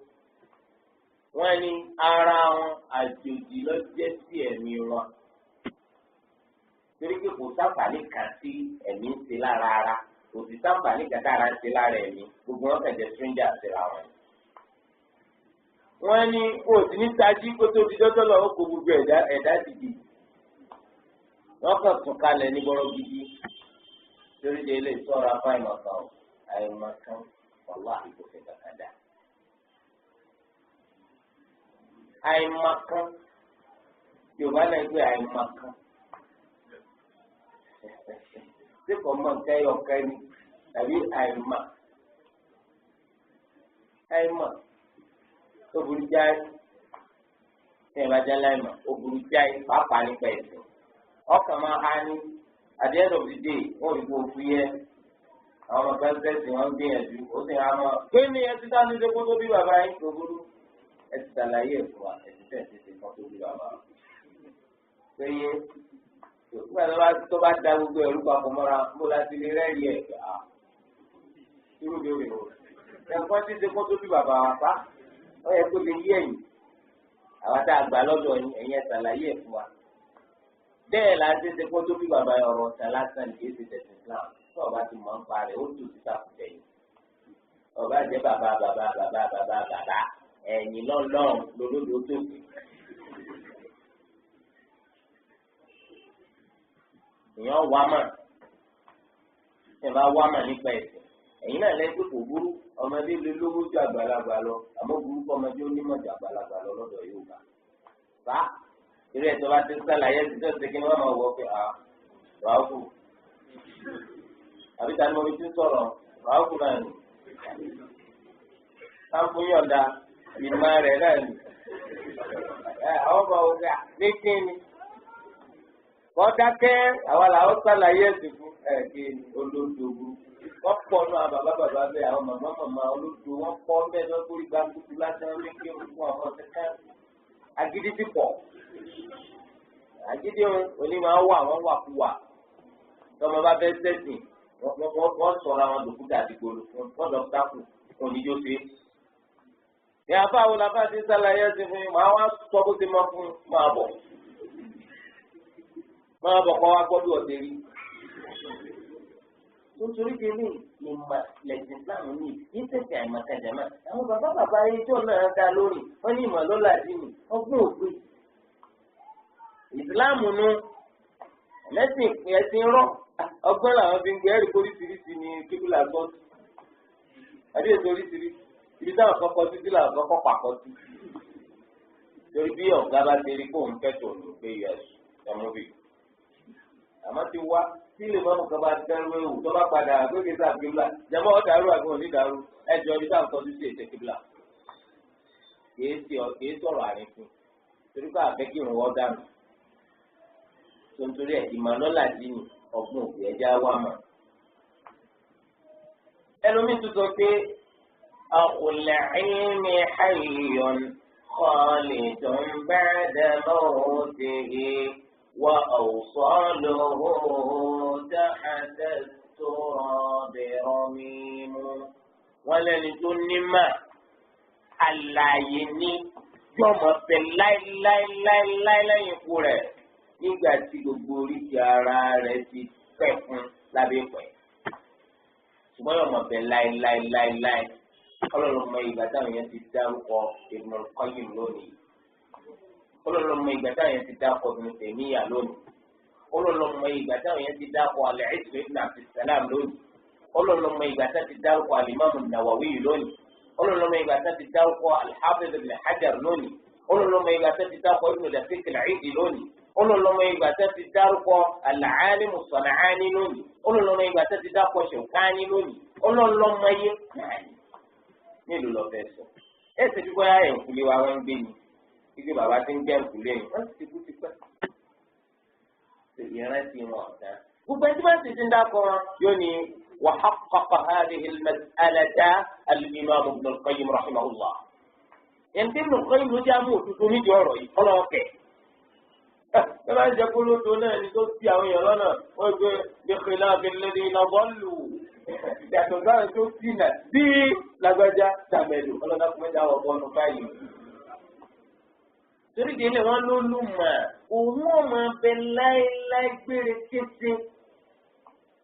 S1: wọ́n ní ara wọn àjòjì ló jẹ́ sí ẹ̀mí wọn torí pé kò sáǹfààní kan sí ẹ̀mí ń ṣe lára ara kò sí sáǹfààní kan tára ń ṣe lára ẹ̀mí gbogbo wọn kẹ̀jẹ̀ stranger síra wọn. wọ́n ní o sì ní tají kó tó di dọ́tọ́ lọ́wọ́ kó gbogbo ẹ̀dá dìde wọ́n kàn tún kalẹ̀ ní bọ́rọ̀ gidi torí de ilé sọ́ra fún àìmọ̀kan àìmọ̀kan ọ̀la ìkòfin kankan dà. àìmọ̀kan yorùbá náà gbé àìmọ̀kan tí kò mọ̀ nǹkan ẹyọ̀kan ni tàbí àìmọ̀ tó burú jáì tí ẹ bá jẹ́ láìmọ̀ ó burú jáì pàápàá nípa ẹ̀sìn ọkàn máa há ní at the end of the day wọ́n rí bó fi yẹ àwọn ọmọ pẹ́ńpẹ́ǹsì wọn ń gbìyànjú ó sì há mọ́ pé ní ẹ ti dá ní ṣe kó tó bí bàbá yín tó burú ẹ ti ṣàlàyé ẹ̀ fún wa ẹ ti tẹ̀ ṣe kó tó bí bàbá wa. pé yé nígbà tó bá da gbogbo ẹ̀rú papọ̀ mọ́ra mo láti lè rẹ́ẹ̀rí ẹ̀ gbà á irú mi ò rè o ẹ̀kọ́ ti ṣe kó tó bí bàbá wa pa ó yẹ kó lè yí ẹ̀yìn àwọn tá a gbà lọ́dọ̀ ẹ̀yìn ẹ̀ ṣàlàyé ẹ̀ fún wa. bẹ́ẹ̀ la ṣe ṣe kó tó bí bàbá ọ̀rọ̀ ọ̀sán lásán ní kéde tẹ̀sán Islam tó ọba ti mọ̀ ń pa rẹ̀ ó tù síta kù tẹ̀yìn ọba jẹ́ bàbá ẹ̀yìn lọ́lọ́run lolódò tó kù. èèyàn wá mà ẹ bá wá mà nípa ẹ̀sìn ẹ̀yìn náà lẹ́yìn kò burú ọmọdé lè lówó ju àgbàlagbà lọ àmọ́ burúkú ọmọdé ó nímọ̀ ju àgbàlagbà lọ lọ́dọ̀ Yorùbá bá irú ẹ̀ tó bá ti sálàyé ti tẹ̀sí kí wọ́n máa wọ pé ràákù àbí tani mo fi ti sọ̀rọ̀ ràákù náà ni sáfún yọ̀ǹda ìmọ̀ rẹ̀ náà ni àwọn ọmọ òkè ní kíni kọ́dákẹ́ àwọn làwọn sálàyé ẹ̀sìn fún kíni olódò wọ́n pọ̀ nù àwọn bàbá bẹ́ẹ̀ àwọn màmá olódò wọ́n pọ̀ bẹ́ẹ̀ lọ́kùnrin gba kúkú láti wọn ní kí wọ́n fún àwọn ọ̀sẹ̀ ká agídí ti pọ̀ agídí òní máa wà wọ́n wà kú wà tọ́mọ bá fẹ́ sẹ́sìn wọ́n sọ̀rọ̀ àwọn dòkúta àdìgbò wọ́n lọ sáfù oníjó ṣe. ní abáwo la bá ti sálàyé ẹ̀sìn fún yín màá wá sọ bó ti mọ fún máa bọ̀ kọ́ wá gbọ́dọ̀ ọ̀dẹ́ rí. nítorí kìíní ìmọ̀ lẹ́sìn Islam ní yìí tẹ̀sí àìmọ̀kànjẹ̀mọ̀ àwọn bàbá ẹjọ́ náà dá lórí wọ́n ní ìmọ̀ lọ́la dínì ọgbọ́n ògbé. ìsìláàmù nu ẹ̀lẹ́sìn ẹ̀sìn rọ̀ ọgbọ́n làwọn fi ń gbé ẹ̀rí oríṣiríṣi ní kíbílà gbọ́dọ̀ àdéhùn oríṣiríṣi ibi táwọn kọ́kọ́ títí làwọn kọ́kọ́ pàkọ́ sí. torí bí ọ̀gá bá ti rí kóun fẹ́ tó ní pé yẹsù ẹ̀mọ́bì àmọ́ ti wá tí ilé mọ́mú kan bá dẹ́rù ewu tó bá padà gbégbé sáà kíbla jẹ́mọ́ ọ̀dàrú àbí onídàárú ẹjọ́ ibi táwọn kọ́jú sí ètè kíbla kìí sọ̀rọ̀ àrífín torí pé àfẹ́ kí irun wọ́n dànù tó ń torí ẹ̀ ìmọ̀lọ́lá dín ní ọgbọ́n òbí ẹja wà mọ́. ẹlòmíín tó sọ pé ọ̀kùnlẹ̀ ẹ̀mí hayyun khalidun ba'da mawtihi wa awsaluhu tahta at-turabi ramim. wọ́n lẹ́ni tó ní mà àlàyé ní yọmọ bẹ láíláíláíláí lẹ́yìn ikú rẹ̀ nígbà tí gbogbo oríṣi ara rẹ̀ ti pẹ́ fún lábẹ́ pẹ́ ṣùgbọ́n yọmọ bẹ láíláíláíláí ọlọ́run mọ ìgbà táwọn yẹn ti dárúkọ Ibn al-Qayyim lónìí ọlọ́run mọ ìgbà táwọn yẹn ti dárúkọ Ibn Taymiyyah lónìí ọlọ́run mọ ìgbà táwọn yẹn ti dárúkọ al-Izz ibn Abdussalam lónìí ọlọ́run mọ ìgbà táwọn ti dárúkọ al-Imam an-Nawawi lónìí olólùmọ̀ ìgbà tó ti dáwọ́ al-Hafiz ibn Hajar lónìí olólùmọ̀ ìgbà tó ti dáwọ́ Ibn Daqiq al-Eid lónìí olólùmọ̀ ìgbà tó ti dáwọ́ al-Alim as-San'ani lónìí olólùmọ̀ ìgbà tó ti dáwọ́ Shawkani lónìí olólùmọ̀ yẹ káàní nílùú lọ fẹ́ sọ ẹ ṣe fi bóyá ẹ̀ǹkulé wa wọ́n ń gbé ni ibi bàbá ti ń jẹ́ ẹ̀ǹkulé yìí wọ́n ti kú ti pẹ́ ìrántí wọn ọ̀tá gbogbo ẹni tí wọ́n ti ń dákọ̀ wọn yóò ní وحقق هذه المسألة الإمام ابن القيم رحمه الله. يعني ابن القيم ló jẹ́ àmú òtútù nídìí ọ̀rọ̀ yìí kọ́lọ́ ọ̀kẹ́. ẹ máa ń jẹ́ kó ló tó náà ní tó ti àwọn èèyàn lọ́nà wọ́n gbé بخلاف الذين ضلوا
S2: yàtọ̀ sáà tó sínà bí lágbájá tàmẹ̀lú ọlọ́dà kò mẹ́ta wọ̀ bọ́ọ̀nù báyìí. torí délé wọn ló lù mà òun ọmọ abẹ láéláé gbére kété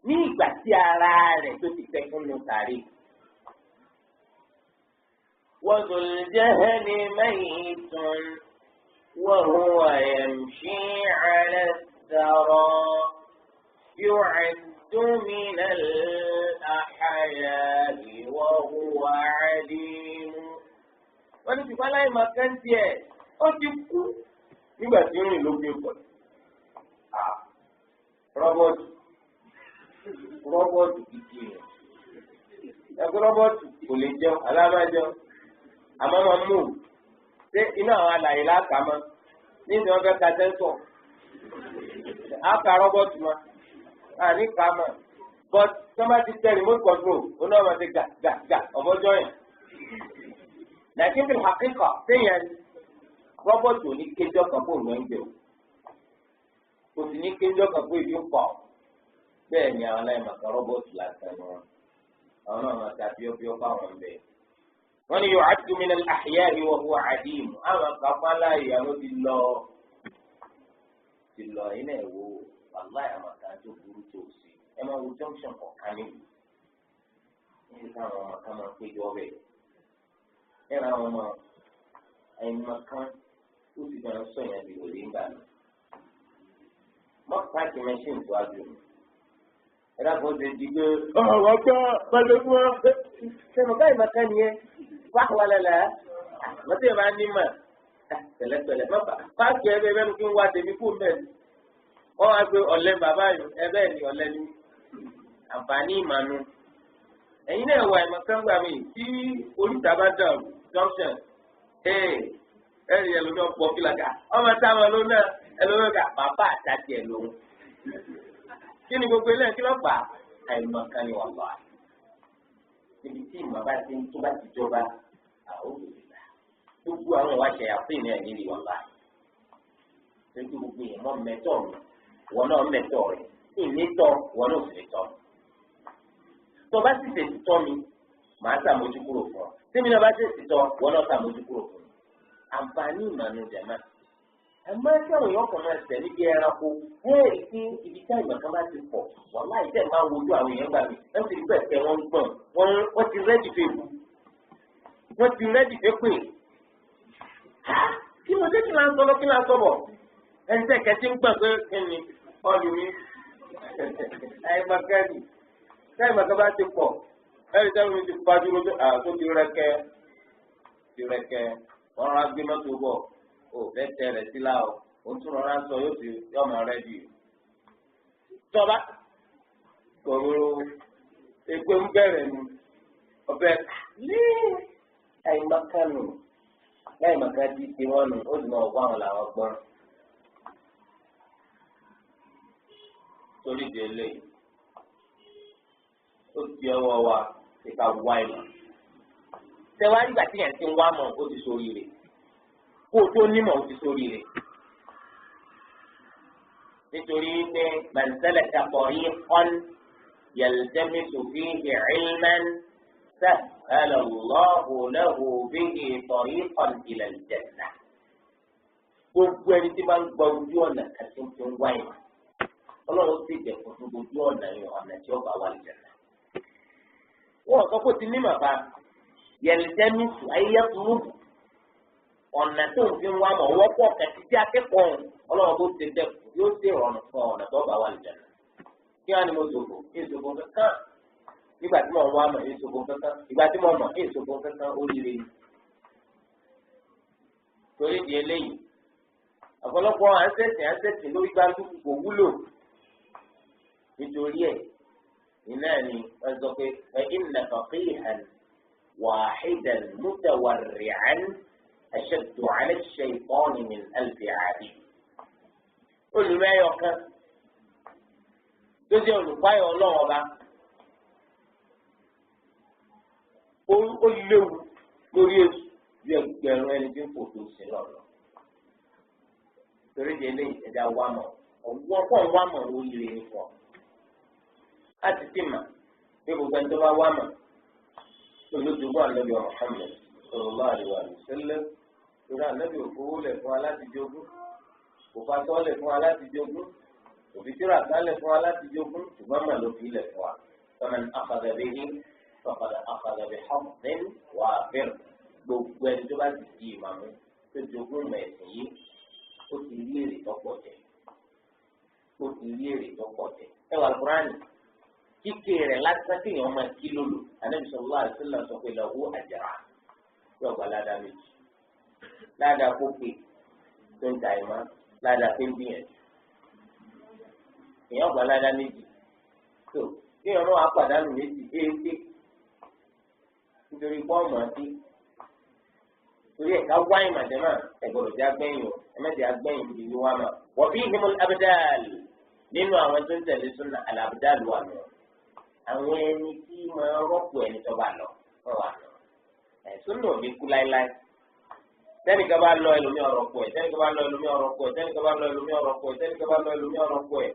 S2: ní ìgbà tí ara rẹ̀ tó ti tẹ fún un tàrí. وذو الجهل ميت وهو يمشي على الثرى يعد من الأحياء وهو عليم. wọ́n ní ṣùgbọ́n láì máa kán tiẹ̀ ó ti kú nígbà tí ó rìn lókè pọ̀. rọ́bọ̀tù kìkì rẹ̀ ẹgbẹ́ rọ́bọ̀tù kò lè jẹun alábàjẹun àmọ́ máa mú ṣé inú àwọn alàyè láàkà mọ́ ní ìdí wọn fẹ́ ka sẹ́ńsọ̀ àkà rọ́bọ̀tù mọ́ àní kà mọ́ but somebody ti tẹ remote control oní ọmọ ti gà ọmọjọ́ yẹn lẹ́kìn bí hakíkọ̀ séyẹn rọ́bọ̀tù ní kéjọ́ kan fún òun ẹ̀ńjẹ̀ o sì ní kéjọ́ kan fún ìdí pọ̀ bẹ́ẹ̀ ni àwọn aláìmọ̀kan rọ́bọ̀tù lásán ni wọn àwọn náà máa ta bíọ́bíọ́ fáwọn bẹ́ẹ̀. wọ́n ní yu'addu min al-ahya'i wa huwa 'adim àwọn kápá láàyè àwọn ti lọ iná ẹ̀ wo wàláì àwọn kan tó burú tó sí ẹ máa wo junction kọ̀ọ̀kan níbi níbi táwọn ọmọ kan máa ń péjọ bẹ́ẹ̀ ẹ ra àwọn ọmọ àìmọ̀ kan ó sì máa ń sọ yẹn bí òde ń bà mí mọ́ pààkì mẹ́ṣíìnì tó wájú mi ẹ dákun ṣe di pé ọ̀rọ̀ ọjọ́ balẹ̀kùn ọ̀ sẹ́nu báyìí máa ká nìyẹn wá wà lẹ́la wọ́n ti máa ní mà pẹ̀lẹ́pẹ̀lẹ́ páàkì ẹ bẹ́ẹ̀ kí n wá tèmi fún mẹ́rin wọ́n wá pé ọ̀lẹ́ bàbá yìí ẹ bẹ́ẹ̀ ni ọ̀lẹ́ ni àǹfààní ìmànú ẹ̀yin náà wà ìmọ̀ kan gbà mí tí oríta bá dàn junction ẹ̀rì ẹlòmí ọ̀pọ̀ fìlàkà ọmọ táwọn ló náà ẹlòmí ká bàbá àtàtì ẹ̀ lòun kí ni gbogbo ilé kí ló fà á àìmọ̀ kan ni wọ́n wà níbi tí ìmọ̀ bá ti ń tó bá ti jọba àwọn òbílà gbogbo àwọn ìwà ṣẹ̀yà fún ìní ẹ̀ nílì wọ́n wà lójú gbogbo yẹn mọ́ mẹ́tọ̀ mi wọ́n náà mẹ́tọ̀ rẹ̀ ìnítọ̀ wọ́n náà sì lè tọ́ tó bá sì tètè tọ́ mi màá sàmójú kúrò fún ọ tèmi náà bá tètè tọ́ wọ́n náà sàmójú kúrò fún mi àǹfààní ìmọ̀nù jẹ̀má àmọ́ ẹgbẹ́ àwọn èèyàn kan máa tẹ̀ níbi ẹranko bẹ́ẹ̀ sí ibi tí àyàn kan bá ti pọ̀ wọ́n láì tẹ̀ máa wojú àwọn èèyàn gbà mí ẹ̀ sì rí bẹ́ẹ̀ tẹ̀ wọ́n gbọ̀n wọ́n ti rẹ́dì fẹ́ wù wọ́n ti rẹ́dì fẹ́ pè kí ló dé kí là ń sọ lọ kí là ń sọ bọ̀ ẹ̀ ń tẹ̀ kẹ́sí ń gbọ̀n pé kí ni ọ̀lù mi àìmọ̀kẹ́ni táìmọ̀kẹ́ bá ti pọ̀ ẹ̀rí táìmọ̀ mi ti fàájú tó ti rẹ́kẹ́ wọ́n rán gbé mọ́tò bọ̀ ó fẹ́ tẹ rẹ̀ sí láò ó tún rọra sọ yóò fi yọmọ rẹ di tọ́ba kòrò èpè ń bẹ̀rẹ̀ nu ọbẹ̀ ní àìmọ̀kánu láìmọ̀ká di ti wọn nù ó sì máa wọ àwọn làwọn gbọ́n torí di eléyìí ó di ọwọ́ wa ìka wá ìmọ̀ tẹwàá nígbà tí yẹn ti ń wá mọ̀ ó ti sórí rẹ̀ kó o tó nímọ̀ ó ti sórí rẹ̀ nítorí pé màǹtẹ́lẹ̀ kakọ̀rí ọ̀n yaltamisu fihi ilman sahhala Allahu lahu bihi tariqan ila al-jannah gbogbo ẹni tí máa ń gba ojú ọ̀nà kàtí ń fi ń wá ìmọ̀ ọlọ́run sì dẹ̀kun fún ojú ọ̀nà yẹn ọ̀nà tí ó bá wà al-jannah. wọ́n sọ pé ó ti nímọ̀ bá yaltamisu ayélujára ọ̀nà tó ń fi wá mọ̀ wọ́pọ̀ kẹ̀tí tí akẹ́kọ̀ọ́ ọlọ́run tó ti dẹ̀ yóò ṣe ìrọ̀rùn fún ọ̀nà tó bá wà lìjẹ̀ náà. kí wọ́n á ní mo ṣòfò kí n ṣòfò kankan nígbà tí mo ń wá mọ̀ kí n ṣòfò kankan ìgbà tí mo mọ̀ kí n ṣòfò kankan ó rí rèé. torí di eléyìí ọ̀pọ̀lọpọ̀ àńsẹ̀tì lórí gbàdúgbò kò wúlò nítorí ẹ̀ iná ni wọ́n sọ pé inna faqihan wahidan mutawarri'an أشد على الشيطان من 1000 عابد. olùmẹ̀yọ̀ kan tó jẹ́ olùpáyọ̀ ọlọ́run ọba ó léwu lórí èsù bí ẹgbẹ̀rún ẹni tí ń fò tó sí lọ́nà. torí de eléyìí ẹ̀dá wà mọ̀ ọ̀wọ́ pọ̀ ń wà mọ̀ lórí rẹ̀ nìkan. láti ti mà
S1: pé gbogbo ẹni tó bá wá mà olójúgbọ́ ànábì Muhammad sallallahu alaihi wa sallam lórí ànábì òfowó lẹ̀ fún wa láti jogún kò fa tọ́lẹ̀ fún wa láti jogún kò fi tíra kálẹ̀ fún wa láti jogún ṣùgbọ́n mà ló fi lẹ̀ fún wa faman akhadha bihi faqad akhadha bihazzin wafir gbogbo ẹni tó bá ti di ìmàmú tó jogún mẹ̀sìn yìí ó ti rí èrè tọ́pọ̀ jẹ ó ti rí èrè tọ́pọ̀ jẹ ẹ wà Al-Qur'ani kíkè rẹ̀ lásán tí èèyàn máa kí lólo Ànábì sallallahu alaihi wasallam sọ pé lahu ajran yóò gba ládàá méjì ládàá kókè tó ń ta ìmọ̀ ládàá pé ń gbìyànjú èèyàn gba ládàá méjì tó kí èèyàn náà pàdánù méjì éèké nítorí pọ́ọ̀mù àti torí ẹ̀ka wáyé màdẹ́mà ẹ̀gbọ́dọ̀ jẹ́ agbẹ́yìn o ẹ̀mẹ́jẹ̀ agbẹ́yìn ti wí wá mà wọ́n fi himul abdal nínú àwọn tó ń tẹ̀lé súnà al-abdal wà nù àwọn ẹni tí máa rọ́pò ẹni tó bá lọ wọ́n wà nù ẹ̀sùn náà ní kú láéláé tẹ́nìkan bá lọ ẹlòmí ọ̀rọ̀ pọ̀ ẹ̀ tẹ́nìkan bá lọ ẹlòmí ọ̀rọ̀ pọ̀ ẹ̀ tẹ́nìkan bá lọ ẹlòmí ọ̀rọ̀ pọ̀ ẹ̀ tẹ́nìkan bá lọ ẹlòmí ọ̀rọ̀ pọ̀ ẹ̀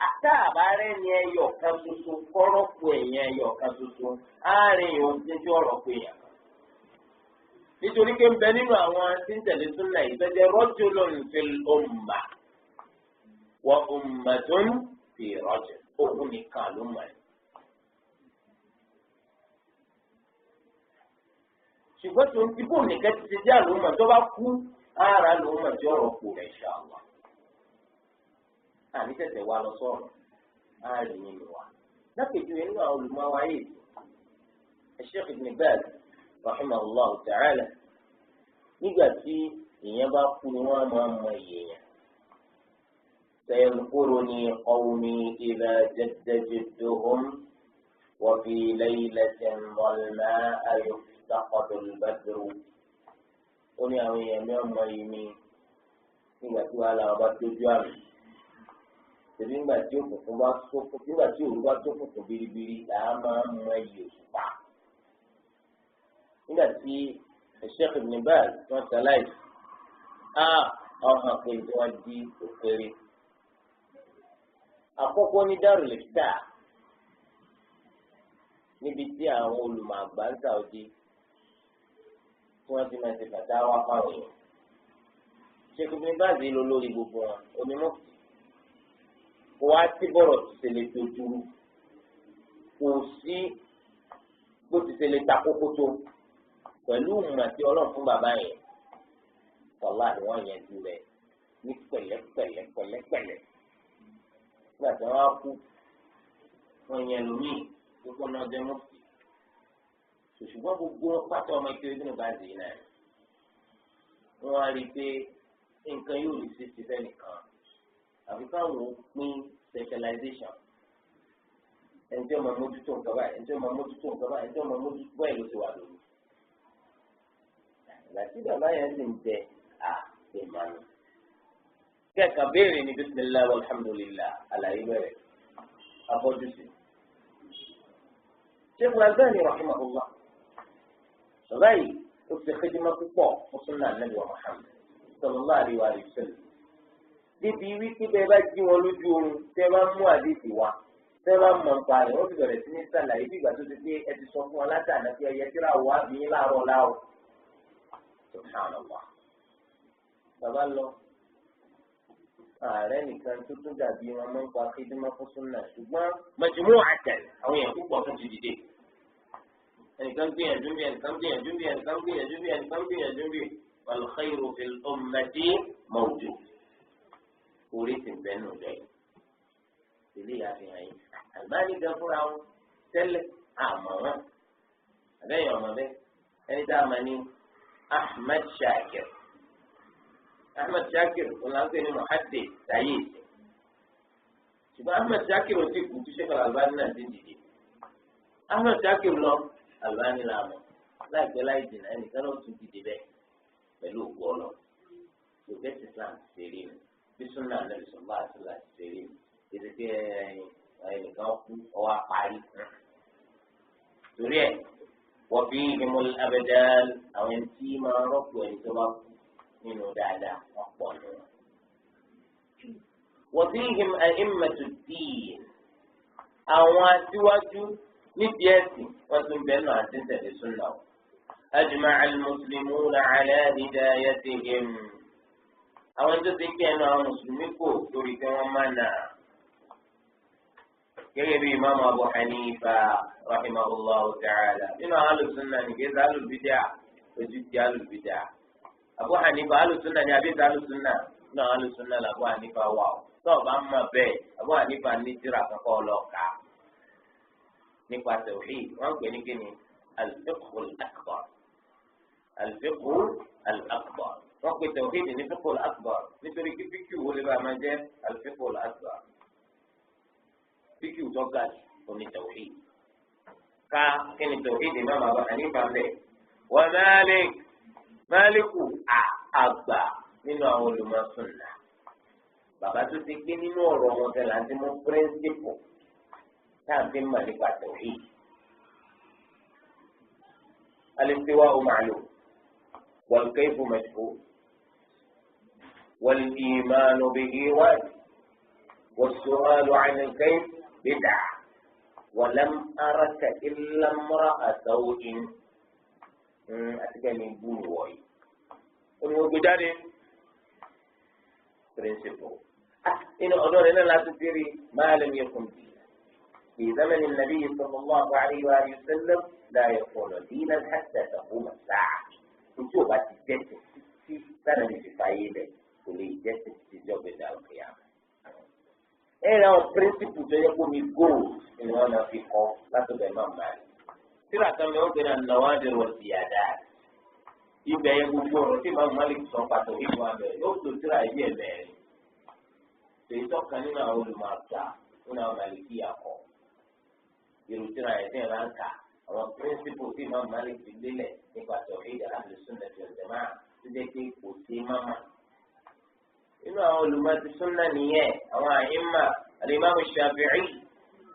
S1: àtà àbárẹ́ ni ẹyọ kan ṣoṣo kọ́rọ́pọ̀ ẹ̀yìn ẹyọ kan ṣoṣo àárín yòó ti ń tí ọ̀rọ̀ pọ̀ èèyàn nítorí pé ń bẹ nínú àwọn tí ń tẹ̀lé súnà yìí tọ́jú rajulun fil ummah wa ummatun fi rajul òun nìkan ló mọ̀ ẹ́. ṣùgbọ́n tó ń tibó nìkan ti jẹ́ àlùmọ̀ tó bá kú ara àlùmọ̀ tí ọ̀rọ̀ kù rẹ̀ insha Allah. àní tẹ̀sẹ̀ wa lọ sọ̀rọ̀ àárín nínú wa. lápèjúwe nínú àwọn olùmọ̀ wa yìí Sheikh Ibn Baz rahimahullah ta'ala nígbà tí èèyàn bá kú ni wọ́n máa mọ èèyàn. sayadhkuruni qawmi idha jadda jadduhum wa fi laylatin dhalma'a yuftaqadu al-badru. ó ní àwọn èèyàn mi ọmọ yìí ni nígbà tí wàhálà wọn bá tójú àmì tẹ̀lé nígbà tí òkùnkùn bá sókùn nígbà tí òru bá sókùnkùn biribiri làá máa mọ iye òṣùpá. nígbà tí Sheikh Ibn Baz wọ́n ṣàlàyé ọ̀hún pé tí wọ́n di òkèrè. àkọ́kọ́ ní Darul Ifta níbi tí àwọn olùmọ̀ àgbà ń Saudi tí wọ́n ti máa ṣe fàtáwà fáwọn èèyàn. Sheikh Ibn Baz ló lórí gbogbo wọn onímọ̀ kò wá sí bọ̀rọ̀ tó ṣe lè tó dúró kò sí bó ti ṣe lè ta kókó tó pẹ̀lú ìmọ̀ tí Ọlọ́run fún bàbá yẹn tọ́lá ni wọ́n yẹn ju rẹ̀ ní pẹ̀lẹ́pẹ̀lẹ́ pẹ̀lẹ́pẹ̀lẹ́ nígbà tí wọ́n á kú wọ́n yẹn lómi gbogbo náà jẹ́ mọ́fì ṣùgbọ́n gbogbo pátá ọmọ ìkéré nínú báàzì yìí náà wọ́n á rí i pé nǹkan yóò lè ṣe ti fẹ́ nìkan àfi káwọn pín specialization ẹni tí wọ́n máa mójútó nǹkan báyìí ẹni tí wọ́n máa mójútó nǹkan báyìí ẹni tí wọ́n máa mójútó báyìí ló ti wà lórí. Ìgbàtí bàbá yẹn sì ń bẹ ṣe máa ń. Kẹ́ẹ̀kan béèrè ní bismillah walhamdulillah àlàyé bẹ̀rẹ̀ afọ́jú sí. Sheikh Al-Albani rahimahullah. Bàbá yìí ó ti xidima púpọ̀ fún sunnah Nabi wa Muhammad sallallahu alaihi wa sallam. Débi wípé bẹ́ẹ̀ bá jí wọn lójú oorun tẹ́ bá mú àdéhùn wa tẹ́ bá mọ̀ nípa rẹ̀ wọ́n ti bẹ̀rẹ̀ sí ní sàlàyé bí ìgbà tó ti pé ẹ ti sọ fún wọn látàná pé ẹyẹ tíra wà bí yín láàárọ̀ láàrọ̀. Subhanallah. Bàbá lọ. Ààrẹ nìkan tó tún dàbí wọn máa ń pa kídímọ́ fún súnà ṣùgbọ́n majmu'atan àwọn èèyàn púpọ̀ tó ti dìde. Ẹnìkan gbìyànjú bí ẹnìkan gbìyànjú bí ẹnìkan gbìyànjú bí ẹnìkan gbìyànjú bí wal khayru fil ummati mawjud. Orí ti bẹ́ẹ̀ nù lẹ́yìn. Ilé àfihàn yìí. Albani gan fúnra wọn tẹ́lẹ̀ àmọ́ wọn. Àbẹ́yẹn ọmọ bẹ́ẹ̀ ẹni tá a máa ní Ahmad Shakir. Ahmad Shakir wọn là ń pè ní muhaddith táyé ìsìn. Ṣùgbọ́n Ahmad Shakir ò ti kú tí Sheikh Al-Albani náà ti dìde. Ahmad Shakir lọ Albani làmọ́ láìpẹ́ láì jìnnà ẹnìkan náà tún dìde bẹ́ẹ̀ pẹ̀lú òkú ọlọ́. Ṣùgbọ́n Islam ti ṣe rí mi bí súnà Nabi sallallahu alaihi wasallam ti ṣe rí mi. Èdè pé ẹnìkan kú ọwọ́ apárí. Torí ẹ̀ wọ́n fi himul abdal àwọn ẹni tí máa rọ́pò ẹni tó bá kú nínú dáadáa wọ́n pọ̀ nù. wọ́n fi him a'immatu ddin àwọn aṣíwájú níbi ẹ̀sìn wọ́n tún bẹ́ẹ̀ náà àti tẹ̀lé súnà o. ajma'a al-muslimuna ala hidayatihim. àwọn tó ti kí ẹnu àwọn mùsùlùmí kò torí pé wọ́n máa nà. gẹ́gẹ́ bí imaamu abu hanifa rahimahullahu ta'ala nínú àwọn alùsùnà ní kéésì alùbídà ojú ti alùbídà. abu hanifa alùsùnà ní abẹ́sẹ̀ alùsùnà nínú àwọn alùsùnà làbú hanifa wà o. tó o bá mọ̀ bẹ́ẹ̀ abu hanifa ní tírà kankan ọlọ́ọ̀ka nípa tawhid wọ́n pè ní kíni al-fiqhu al-akbar al-fiqhu al-akbar wọ́n pè tawhid ní fiqhu al-akbar nítorí kí fíkì wo lè bá a máa jẹ́ al-fiqhu al-akbar fíkì tó ga jù ní tawhid ká kíni tawhid Imam Abu Hanifa bẹ́ẹ̀ wọ́n Maliku àgbà nínú àwọn olùmọ̀ sunnah bàbá tó ti gbé nínú ọ̀rọ̀ wọn tẹ̀lé àti mú píríncípù táàbí mà nípa tawhid. al-istiwa'u ma'lum wal-kayfu majhul wal-imanu bihi wajib was-su'alu 'an al-kayf bid'ah wa lam araka illa imra'a saw'in àti kẹ́ni búrú wọ̀nyí. olùwògbé jáde píríncípù. inú ọ̀dọ́ rẹ̀ náà láti fi rí ma lam yakun bí. في زمن النبي صلى الله عليه وآله وسلم لا يكون دينا حتى تقوم الساعة. نشوف أتجسس في سنة في فايدة كل يجسس في جوب القيامة. إيه هو البرنسيبل تجيبه من جول إن أنا في قف لا تبقى مالي. ترى كم يوم بين النوادر والزيادات. يبقى يقول شو رتي ما مالك صنفته هو أمر. يوم ترى يجي المال. تيجي كان هنا أول ما أبدا هنا مالكي أقوم. irutira ẹ̀sìn ìránkà àwọn píríncípù tí Imam Malik fi lélẹ̀ nípa tawhid ahlu sunnah wal jama'ah tó jẹ́ pé kò sí máma. nínú àwọn olùmọ̀tì súnà nìyẹn àwọn àyínmà al-Imam Shafi'i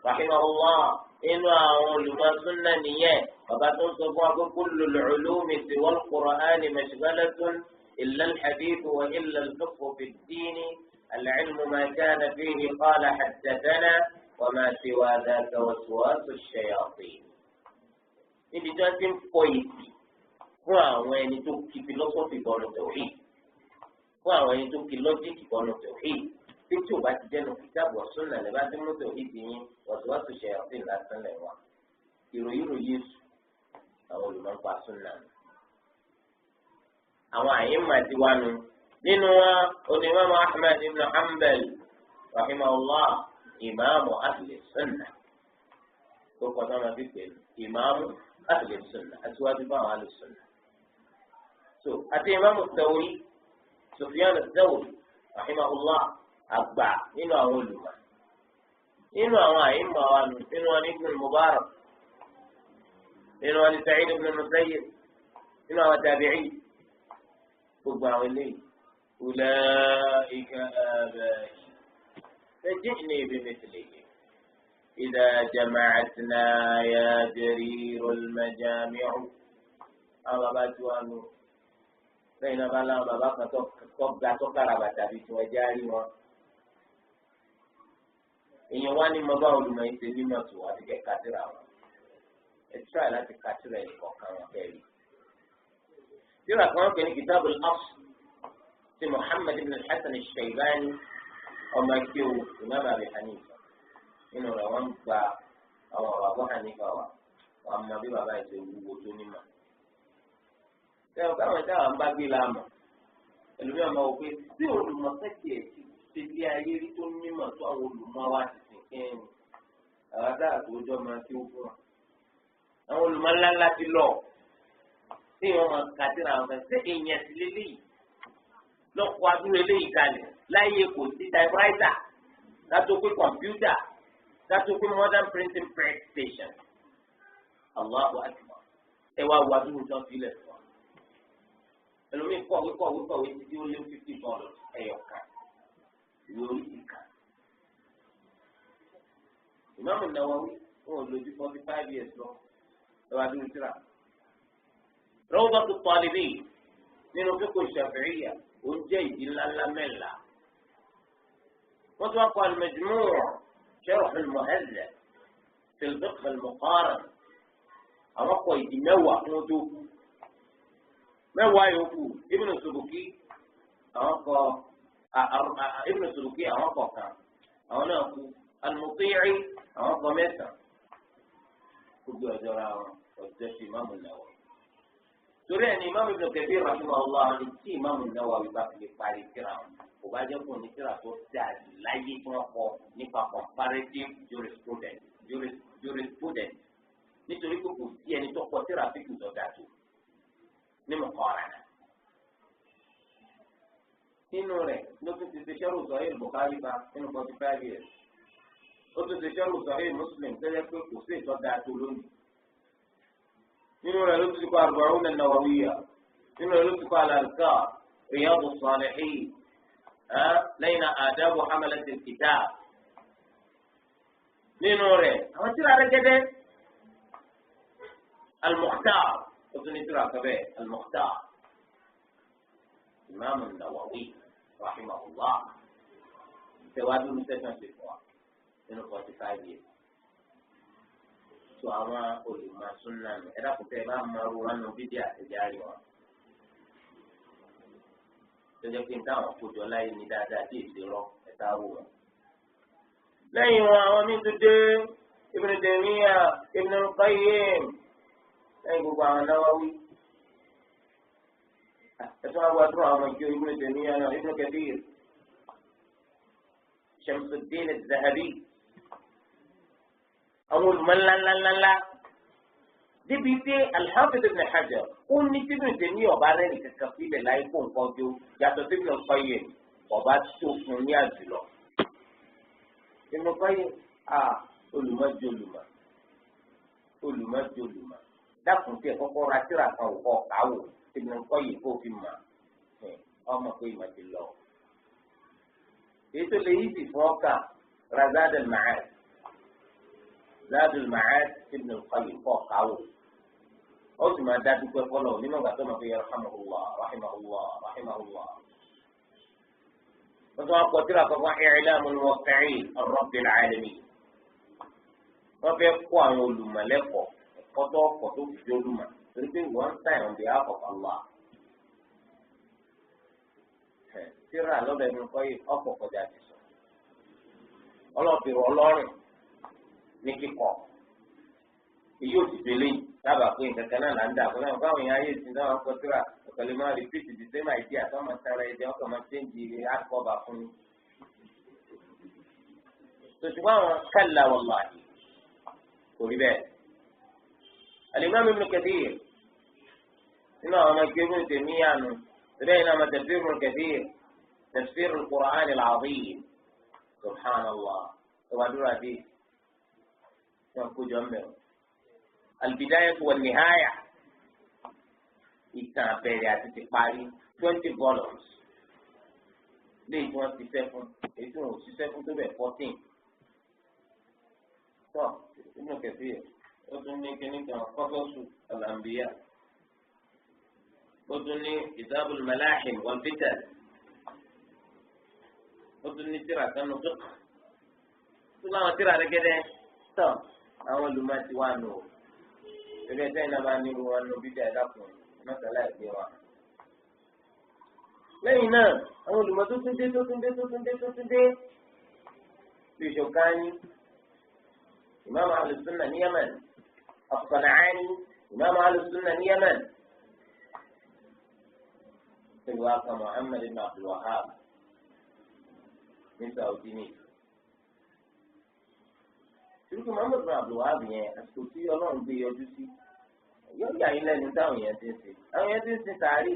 S1: rahimahullah nínú àwọn olùmọ̀tì súnà nìyẹn bàbá tó ń sọ fún wa pé kullul ulumi siwa al-Qur'ani mashghalatun illa al-hadith wa illa al-fiqh fi ad-din al-ilmu ma kana fihi qala haddathana. وما سوى ذاك وسواس الشياطين. níbi tí wọ́n ti ń fọ ìsì fún àwọn ẹni tó kí philosophy bọ́ọ̀lù tawhid fún àwọn ẹni tó kí logic bọ́ọ̀lù tawhid tí tí o bá ti jẹ́nu kitabu wa sunnah lè bá ti mú tawhid yín waswasu shayatin lásán lẹ̀ wá. ìròyìn Yésù àwọn olùmọ̀ọ́pá sunnah. àwọn àyínmà ti wá nu nínú wọn onímọ̀ Ahmad ibn Hanbal rahimahullah. إمام أهل السنة فوق ما في إمام أهل السنة أزواج بعض أهل السنة أتى إمام الثوري سفيان الثوري رحمه الله أبع إنه أول ما إنه أئمة إنه ابن المبارك إنه سعيد بن المسيب إنه تابعي فوق أولئك آبائي فجئني بمثله إذا جمعتنا يا جرير المجامع. أما باتوانو بين بلا بابا كتوب كرابة بيت وجاري و إن واني مباول ما يسمي ما سوى تك كاترا إسرائيل لا تكاترا يكوكان وكيري. ترى كمان كتاب الأصل في محمد بن الحسن الشيباني ọmọ ẹgbẹ́ o Imam Abi Hanifa nínú rẹ̀ wọ́n gba àwọn ọ̀rọ̀ Abu Hanifa wa wọ́n mọ bí bàbá yìí ṣe wúwo tó nímọ̀. Ṣé káwọn ẹ̀dá wa ń bá gbé láàmú ẹlòmíràn máa wọ pé tí olùmọ̀ sẹ́kì ẹ̀ ti ṣe bí ayé rí tó nímọ̀ tó àwọn olùmọ̀ wa ti sìn kẹ́hìn àwọn adára tó jọ máa tí ó fún wa. àwọn olùmọ̀ ńláńlá ti lọ tí wọ́n máa kà sí àwọn kan ṣé èèyàn sì lélẹ́yìí lọ́kọ̀ adúlé eléyìí kalẹ̀ láyé kò sí typewriter kátó pé kọ̀mpútà kátó pé modern printing press station. Allahu akbar ẹ wá wá dúró tán sílẹ̀ fún wa. ẹlòmíì kọ̀wé títí ó lé $50 ẹ̀yọ̀kan ìwé oríṣi kan. Imam Nawawi wọn ò lò ju 45 years lọ ẹ wá dúró síra. Rawdatu Talibin nínú fiqh Shafi'iyya ó ń jẹ́ ìdí ńláńlá mẹ́la. wọ́n tún wá kọ́ al-Majmu' Sharh al-Muhadhab في الفقه المقارن àwọn kọ ìdí mẹ́wàá fún tó kú mẹ́wàá yòókù Ibn Subuki àwọn kọ Ibn Subuki àwọn kọ kan àwọn náà kú Al-Muti'i àwọn kọ mẹ́ta gbogbo ọjọ́ ra wọn ọjọ́ sí Imam Nawawi torí ẹni Imam Ibn Kathir rahimahullah ní tí Imam Nawawi bá fi lè parí kíra wọn kò bá jẹ́ kó ní kíra tó dáa láyé tí wọ́n kọ nípa comparative jurisprudence nítorí pé kò sí ẹni tó kọ tíra fíkì tó dáa tó ní muqarana. nínú rẹ̀ ló tún ti ṣe sharh Sahih Bukhari bá nínú 45 years ó tún ṣe sharh Sahih Muslim tẹ́lẹ̀ pé kò sí ìtọ́ dáa tó lónìí. nínú rẹ̀ ló tún ti kọ́ Arba'un an-Nawawiyyah nínú rẹ̀ ló tún kọ́ al-Adhkar Riyadus Salihin lẹ́yìn Adabu Hamalat al-Kitab. nínú rẹ̀ àwọn tíra rẹ̀ gẹ́gẹ́ المختار أظن ترى كبير المختار الإمام النووي رحمه الله سواد المستشفى في الفوق من 45 years àwọn olùmọ̀ súnà mi ẹ̀dá kò tẹ́ ẹ bá máa ro wọn nù bídí àtẹ̀járe wọn tó jẹ́ pé táwọn kójọ láyé ní dáadáa tí èsì rọ ẹ̀ta wò wọn. lẹ́yìn wọn àwọn míín tó dé Ibn Taymiyyah Ibn al-Qayyim lẹ́yìn gbogbo àwọn Nawawi ẹ̀tọ́ àwọn àdúrà àwọn ìjọ Ibn Taymiyyah náà Ibn Kathir Shamsuddin al-Zahabi àwọn olùmọ̀ ńláńláńlá débi pé al-Hafiz Ibn Hajar ó ní tí Ibn Taymiyyah ọba rẹ̀ ní kankan sílẹ̀ láì kó nǹkan jó yàtọ̀ sí Ibn Qayyim ọba tó fún ní àjùlọ. Ibn Qayyim olùmọ̀ dákun tí ẹ kọ́kọ́ ra tíra kan ò kọ́ káwò Ibn Qayyim kó fi mà ọmọ pé ìmọ̀ ti lọ. èyí tó lè yí sí fún ọkà ra Zadul Ma'ad Ibn Qayyim kọ́ káwò ó sì máa dá dúpẹ́ fọlọ́ nínú ìgbà tó máa fi rahimahullah. wọ́n tún wá kọ́ tíra kan fún I'lamul Muwaqqi'in ar-Rabbil Alamin. wọ́n fẹ́ kó àwọn olùmọ̀lẹ́kọ̀ọ́ kọ́tọ́ ọkọ̀ tó fi jó lùmọ̀ torí pé wọ́n ń tàn on behalf of Allah. tíra lọ́dọ̀ ẹni kọ́ yìí ọkọ̀ kọjá ti sọ. ọlọ́ọ̀fẹ̀rọ̀ ọlọ́rìn ní kíkọ́. èyí ò sì délé dábàá pé nǹkan kan náà là ń dà fún náà báwọn èèyàn ayé ìsìn náà wọ́n kọ́ tíra ọ̀kẹ́lẹ́ máa repeat the same idea tó máa tẹ̀lé ẹ̀jẹ̀ ọkọ̀ máa change hardcover fún un. tòṣùwọ́n àwọn kalla wallahi kò rí bẹ́ẹ̀. الإمام ابن كثير إنه ما يقول تيمية بين ما تفسير ابن كثير تفسير القرآن العظيم سبحان الله وبعدين هذه ينقل جمله البداية والنهاية ìtàn تقاري 20 volumes ليه 27 èyí wọn ò ṣiṣẹ́ fún tó bẹ̀ 14 tó ابن كثير ó tún ní kíní kan Qasasu al-Anbiya ó tún ní Kitabul Malahim wal Fitan ó tún ní tírà kanu tó láwọn tírà rẹ̀ gẹ́gẹ́ tán àwọn olùmọ̀ ti wà nù gẹ́gẹ́ sẹ́yìn náà bá nílò wọn nù bíbí àdàkùn mọ́tàlá ìgbé wa. lẹ́yìn náà àwọn olùmọ̀ tó tún dé bí Shawkani Imam Ahlus Sunnah ní Yemen الصنعاني إمام أهل السنة اليمن في الواقع محمد بن عبد الوهاب من سعودي شوف محمد بن عبد الوهاب يعني أسكتي الله نبي يجوسي yóò yà yín lẹ́nu táwọn èèyàn ti ń sè àwọn èèyàn ti ń sin sàárì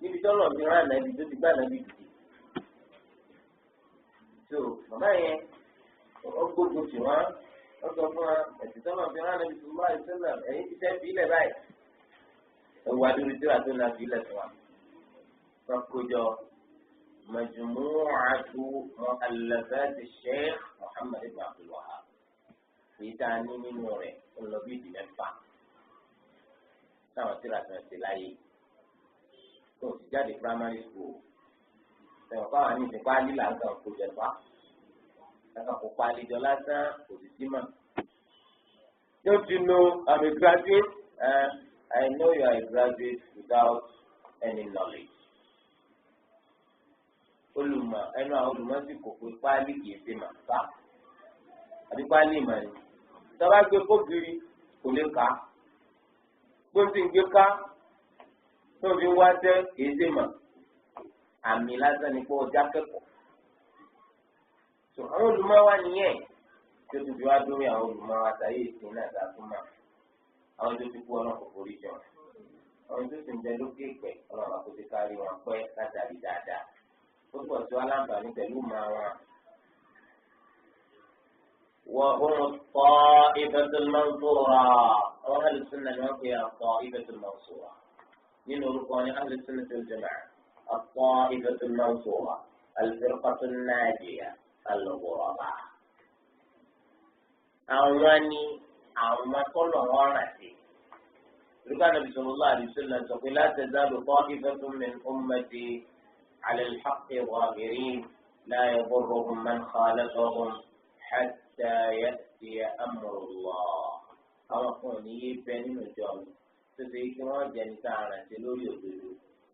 S1: níbi tó lọ fi rán ànábì tó ti gbá ànábì dìde tó màmá yẹn ó gbógun tì wọ́n wọ́n sọ fún wa ẹ̀sìn tó lọ fi rán ànábì tó bá ìṣẹ̀lẹ̀ ẹ̀yìn ti fẹ́ fi ilẹ̀ báyìí ẹ̀wù adúlù tíra tó náà fi ilẹ̀ fún wa wọ́n kójọ majmu'atu mu'allafat Sheikh Muhammad ibn Abdul Wahhab èyí tá a ní nínú rẹ̀ ń lọ bí ìdí mẹ́fà. táwọn tíra tó ń ṣe láyé tó ti jáde primary school ẹ̀wọ̀n fáwọn ní ìsìn páálí là ń kàn kó jẹ̀fà kàkà kó páálí jọ lásán kò sì sí mọ̀ Don't you know I'm a graduate? I know you are a graduate without any knowledge. Olùmọ̀ ẹnu àwọn olùmọ̀ sì kò pé páálí kìí ṣe màá bá àbí páálí ìmọ̀ ni. Tọ́ba gbé kógiri kò lè kà á. Gbóǹtì ń gbé ká tó fi ń wá tẹ́ kìí ṣe mà. Àmì lásán ni pé ọjà kẹ́kọ̀ọ́. Àwọn olùmọ̀ wa nìyẹn tó ti fi wá dórí àwọn olùmọ̀ wa tàyè ìsìn náà dá fún mà. Àwọn tó ti kú ọ̀nà kò forí jọ. Àwọn tó sì ń bẹ lókè ìpẹ́ ọlọ́run àkóso kárí wọn pẹ́ látàrí dáadáa. Ó pọ̀ sí wa láǹfààní pẹ̀lú màá wọn. وهم الطائفة المنصورة وأهل السنة هي الطائفة المنصورة من ركن أهل السنة والجماعة الطائفة المنصورة الفرقة الناجية الغرباء أواني أوما كل غارتي ركن النبي صلى الله عليه وسلم يقول لا تزال طائفة من أمتي على الحق ظاهرين لا يضرهم من خالفهم حتى يأتي أمر الله àwọn kan ò ní yé bẹ nínú ìjọ mi tó ṣe kí wọ́n jẹ́ ní sáárà ṣe lórí òdodo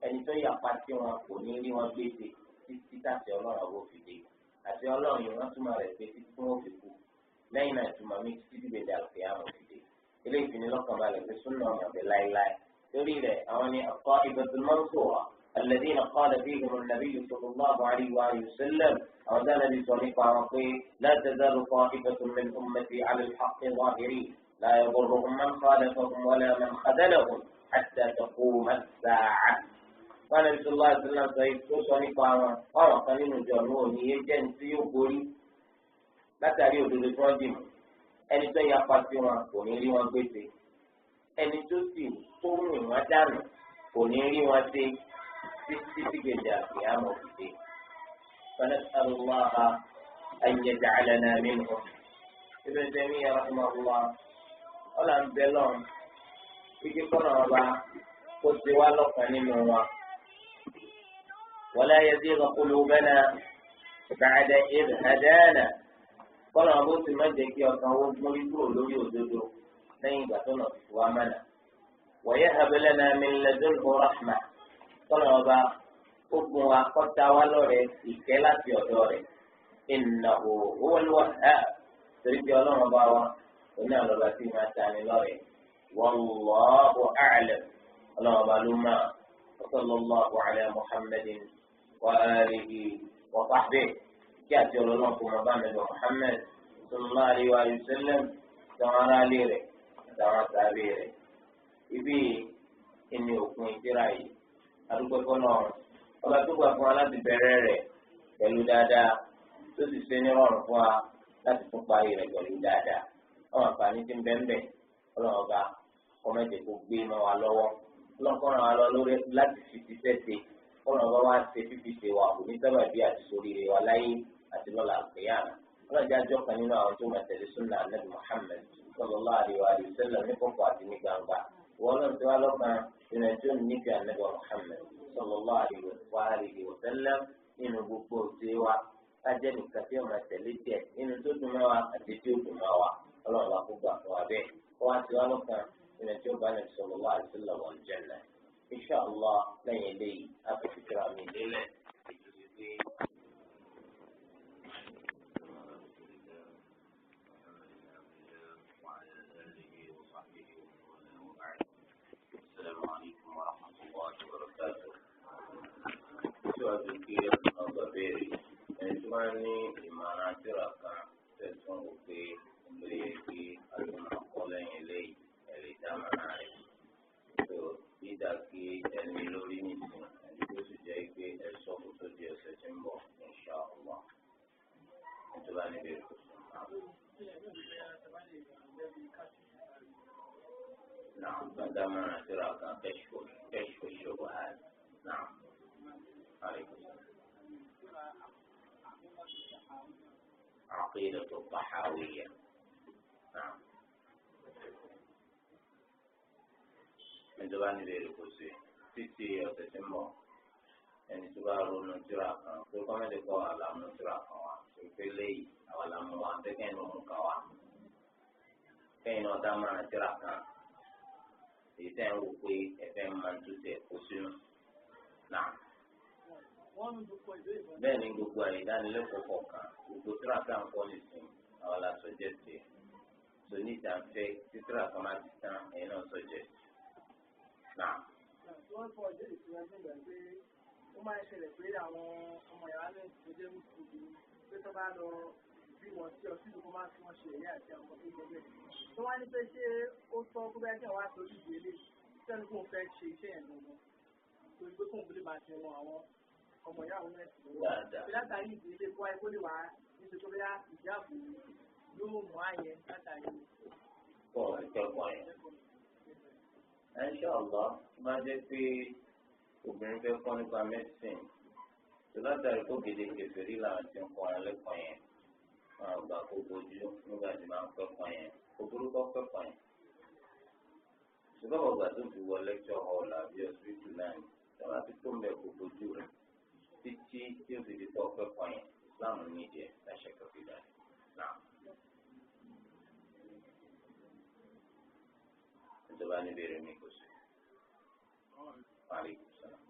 S1: ẹni tó yàpá tí wọn kò ní rí wọn gbèsè títí tàṣẹ ọlọ́run àbò fìdí àti ọlọ́run yìí wọ́n túmọ̀ rẹ̀ pé títí tí wọ́n fi kú lẹ́yìn náà túmọ̀ mí títí dìbèdè àlùfẹ́ àwọn fìdí eléyìí fi ní lọ́kàn balẹ̀ pé súnà ọmọ ọ̀bẹ láéláé lórí rẹ̀ àwọn ni ọ̀kọ́ ìbẹ̀tún mọ́tòwà الذين قال فيهم النبي صلى الله عليه وآله وسلم أوزان بصنيق عقيل لا تزال طائفة من أمتي على الحق ظاهرين لا يضرهم من خالفهم ولا من خذلهم حتى تقوم الساعة قال صلى الله عليه وسلم صنيق عقيل قليل جرون يجن سيقولي لا تريد لتواجم ẹni tó yà pàṣẹ wọn kò ní rí wọn gbèsè ẹni tó sì tó rìn wọn dànù kò ní rí wọn ṣe títí gbèjà ìyàmọ̀ òfìdé. فنسأل الله أن يجعلنا منهم. ابن تيمية رحمه الله قال أن بلون يجي قرابة قد والقا نموا ولا يزيغ قلوبنا بعد إذ هدانا. قال أبو سمجك يقول مريدو لولي وزدو لين بطنه وامنا ويهب لنا من لدنه رحمة. Kọlọba ogun wa kọta wa lọrẹ ìkẹ́ láti ọ̀dọ̀ rẹ̀ innahu huwal wahhab torí pé Ọlọ́run bá wa oní àlọba tí máa tani lọ́rẹ wallahu a'lam Ọlọ́run bá ló máa sallallahu ala muhammadin wa alihi wa sahbihi kí àti Ọlọ́run kò máa bá nàbẹ muhammad sallallahu alayhi wa sallam àtàwọn aráàlú rẹ̀ àtàwọn sábẹ rẹ̀ ibi ìní òkun ìdíra yìí. Adúgbò fọlọ ọba tó gbà fún wa láti bẹ̀rẹ̀ rẹ̀ pẹ̀lú dáadáa tó sì ṣe ní rọrùn fún wa láti tún parí rẹ̀ pẹ̀lú dáadáa àwọn àǹfààní tí ń bẹ ń bẹ Ọlọ́run ọba kọmẹtẹ kó gbé mọ́ wa lọ́wọ́ Ọlọ́run ràn wá lọ lórí láti fi ti tẹsẹ Ọlọ́run ọba wa ṣe fífi ṣe wà òní sábàbí àti sórí rẹ̀ wà láyé àti lọ́la àgbéyàmù Ọlọ́run jájọ kan nínú àwọn tó máa tẹ̀lé súnà Ànábì Muhammad sallallahu alaihi wa sallam ní kọ̀kọ̀ àti ní gbangba wọn náà ti wá lọ́kàn ìrìnàjò nífẹ̀ẹ́ Ànábì Muhammad sallallahu alaihi wa sallam nínú gbogbo òṣèré wa kájẹ́ nìkan tí wọ́n máa tẹ̀lé tiẹ̀ nínú tó dùn mọ́ wa àti tí ó dùn mọ́ wa Ọlọ́run bá kó gbà fún wa bẹ́ẹ̀ kó wá ti wá lọ́kàn ìrìnàjò bá Ànábì sallallahu alaihi wa sallam wal janna insha Allah lẹ́yìn eléyìí á fi kíkìrà mi lélẹ̀ síwájú kí ọgbà béèrè ẹni tí wọ́n ní ìmọ̀ràn àtìrà kan tẹ̀sán wò pé ó lè kí àtúnà kọ́ lẹ́yìn eléyìí ẹ̀lẹ́ dámọ̀ràn rẹ̀ tó dídà kí ẹni lórí nìsín ẹni tó sì jẹ́ pé ẹ̀sọ́ kó tó di ọ̀sẹ̀ tí ń bọ̀ insha Allah ẹni tó bá níbi èkó sùn náà. نعم فدما اعتراف كشف الشبهات نعم عليكم السلام عقيدة الطحاوية نعم من زمان ذلك الشيء títí ọ̀sẹ̀ tí ń bọ̀ ẹni tó bá ronú tírà kan tó kọ́ mẹ́lẹ̀ kọ́ àlàmú tírà kan wá tó pé léyìí àwọn àlàmú wa tẹ́kẹ́ ní òun kan wá
S2: kẹ́yìn náà dá máa tíra kan èyí tẹ́ ń wò pé ẹ̀fẹ́ máa ń túnṣe kó sínú náà. bẹ́ẹ̀ ni gbogbo àìdánilẹ́kọ̀ọ́ kọ̀ọ̀kan gbogbo tíra kan kọ́ nìsín àwọn aláṣọjẹ́ tè so ní ìtànfẹ́ tí tíra kan máa ti tán ẹ̀yin náà sọjẹ́ náà.
S3: wọ́n fọ ìdí ìtura nígbà pé ó máa ń ṣẹlẹ̀ pé àwọn ọmọ ìyá náà tó jẹ́ mùsùlùmí pé tó bá lọ bí wọ́n sí ọtí tó máa fi wọ́n ṣe ẹ̀yà àti àwọn ọmọ tó gbẹ tó wá ní pé ṣé ó sọ kó bá jẹ́ àwọn àtọ́jú ìdílé sẹ́ni kó fẹ́ ṣe iṣẹ́ yẹn lọ́wọ́ torí pé kóun lè máa ṣe wọn àwọn ọmọ ìyá àwọn mẹ́sìn lọ́wọ́ látàrí ìdílé kó wáyé kó lè wá níṣẹ́ tó bá ìjáàbò yóò mú àyẹ̀ látàrí.
S2: pọ̀ ìkẹ́kọ̀ọ́ yẹn inshallah máa jẹ́ pé obìnrin fẹ́ kọ́ nípa mẹ́sìn tó látàrí kó gèdè kẹfẹ́rí làwọn ti ń kọ́ wọn lẹ́kọ̀ọ́ yẹn wọn àgbà kó bójú nígbà tí máa ń kẹ́kọ̀ọ́ yẹn kó burúkọ kẹ́kọ̀ọ́ yẹn ṣùgbọ́n ọgbà tó fi wọ lecture hall àbí hospital náà ni tọ́lá ti tó ń bẹ̀ kó bójú rẹ̀ títí tí ó fi di tọ́ kẹ́kọ̀ọ́ yẹn Islam ní ìdí ẹ̀ láṣẹ kẹ́kọ̀ọ́ ìdá náà. ìjọba níbi èrè mi kò sí. Parí ìsọ̀rọ̀.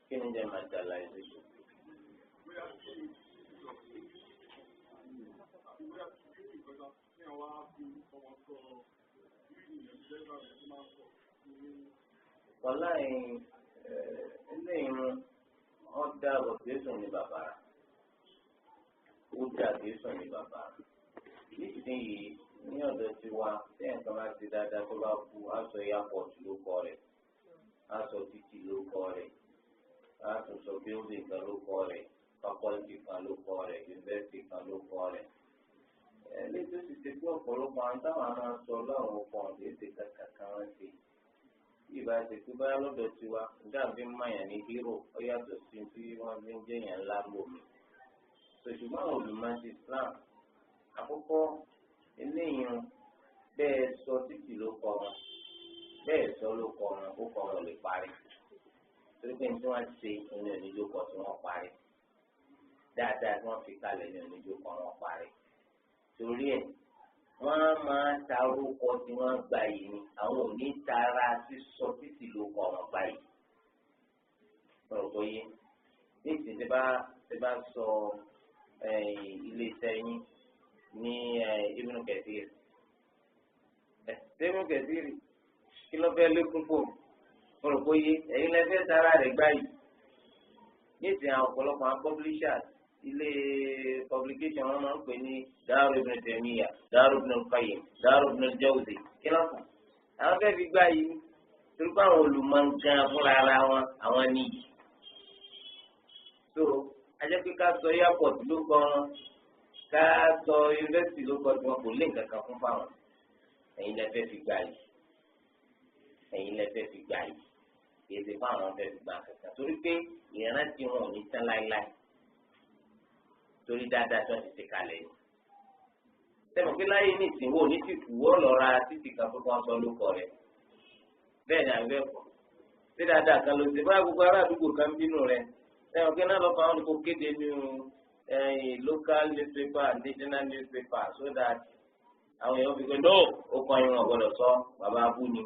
S2: Kí ni jẹ́ materialization? Wàláhì eléyìí wọ́n dá ọ̀gbẹ́sùn ní bàbá ó dá ọ̀gbẹ́sùn ní bàbá nísìnyí ní ọ̀dọ̀ tiwa tí ẹ̀ka máa ti dáadáa tó bá kú aṣọ airport ló kọ rẹ̀ aṣọ títì ló kọ rẹ̀ aṣọ sọ building kan ló kọ rẹ̀ faculty kan ló kọ rẹ̀ university kan ló kọ rẹ̀ lẹ́tọ́ sì ṣe pé ọ̀pọ̀lọpọ̀ àwọn táwọn máa ń sọ lọ́rùn ọkọ̀ ọ̀dẹ́sẹ̀ kankan wọn ṣe ìbá ṣe pé báyà lọ́dọ̀ tiwa dàbí mayàn ní hero ó yàtọ̀ sí tí wọ́n fi ń jẹ́yàn ńlá lómi. ṣùgbọ́n àwọn olùmọ̀ ti Islam àkọ́kọ́ eléyìí bẹ́ẹ̀ sọ títì ló kọ wọn bẹ́ẹ̀ sọ ló kọ wọn ó kọ wọn lè parí torí pé tí wọ́n ṣe ní oníjókòó tí wọ́n parí dáadáa tí wọ́n fi kalẹ̀ ní oníjókòó wọn parí torí ẹ̀ wọ́n máa ta orúkọ tí wọ́n gbà yìí ni àwọn ò ní tara sísọ títì ló kọ wọn gbà yìí. ọ̀rọ̀ yìí ní ìsìn tí bá sọ ilé iṣẹ́ yín ní Ibn Kathir. Ibn Kathir kí ló fẹ́ lékún fún ọ̀rọ̀ yìí ẹ̀yin lẹ́fẹ́ tara rẹ̀ gbà yìí. ní ìsìn àwọn ọ̀pọ̀lọpọ̀ àwọn publishers ilé publication wọn máa ń pè ní Daru Ibn Taymiyyah Daru Ibn Qayyim Daru Ibn Jawzi kí ló fún àwọn fẹ́ẹ́ fi gbá yìí torí pé àwọn olùmọ̀ nǹkan fúnra ara wọn àwọn níyì so ajẹ́ pé ká sọ airport ló kọ́ wọn ká sọ university ló kọ́ tí wọn kò lé nǹkan kan fún fáwọn ẹ̀yin lẹ fẹ́ fi gbá yìí ẹ̀yin lẹ fẹ́ fi gbá yìí kì í ṣe fáwọn fẹ́ fi gbá kankan torí pé ìrántí wọn ò ní tán láéláé torí dáadáa tí wọ́n ti ṣe kalẹ̀ yìí. sẹ́mi pé láyé ní ìsìnwó ní ti kú ó lọ ra títì kan fún wọn sọ lóko rẹ̀ bẹ́ẹ̀ ni àbẹ́ pọ̀ ṣé dáadáa kan ló ṣe báyà gbogbo ará àdúgbò kan bínú rẹ̀ sẹ́mi pé náà lọ́kàn àwọn kò kéde ní local newspaper national newspaper so that àwọn èèyàn fi pé no ó kọ́ yín wọn gbọ́dọ̀ sọ bàbá abú ni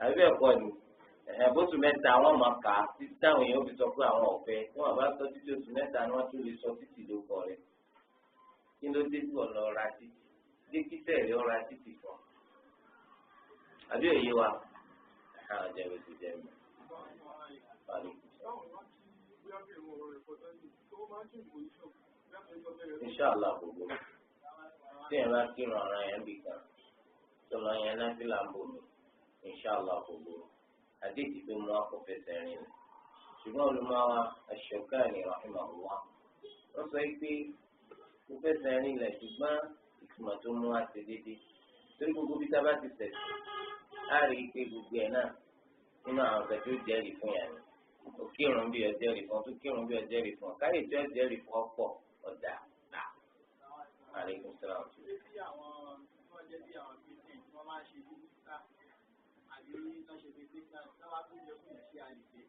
S2: àbí bẹ́ẹ̀ kọ́ ni bóṣù mẹ́ta àwọn máa kà á títí táwọn èèyàn fi sọ pé àwọn ọ̀fẹ́ tí wọ́n bá sọ títí oṣù mẹ́ta ni wọ́n tún lè sọ títí lóko rẹ̀ kí ló dé tí ọ̀nà ọ̀ra títì dé kí tẹ̀lé ọ̀ra títì kan àbí òye wa àwọn jẹ́bi ti jẹ́ mi. Inshallah gbogbo tí ẹ bá kírun ọ̀ràn yẹn bì kan tó lọ yẹn náà fi là ń bò mí Inshallah gbogbo àdéhìí tó mú akọ̀fẹ́ sẹ́rin rẹ̀ ṣùgbọ́n olùmọ̀wá Ash-Shawkani rahimahullah wọ́n sọ pé kò fẹ́ sẹ́rin rẹ̀ ṣùgbọ́n ìtumọ̀ tó mú àti dédé torí gbogbo bí sábà ti sẹ̀sì á rí i pé gbogbo ẹ̀ náà nínú àwọn ọ̀gá tó jẹ́rìí fún yàrá ó kírun bí ọjẹ́rìí fún ọ tó kírun bí ọjẹ́rìí fún ọ káyé tí ọjẹ́rìí fún ọ pọ̀ ọ̀dà náà. Alaikum salaam.
S3: máa ṣe ìdílé ká àbí kan ṣe pé ká wá tó yẹ kó ṣe àlejò.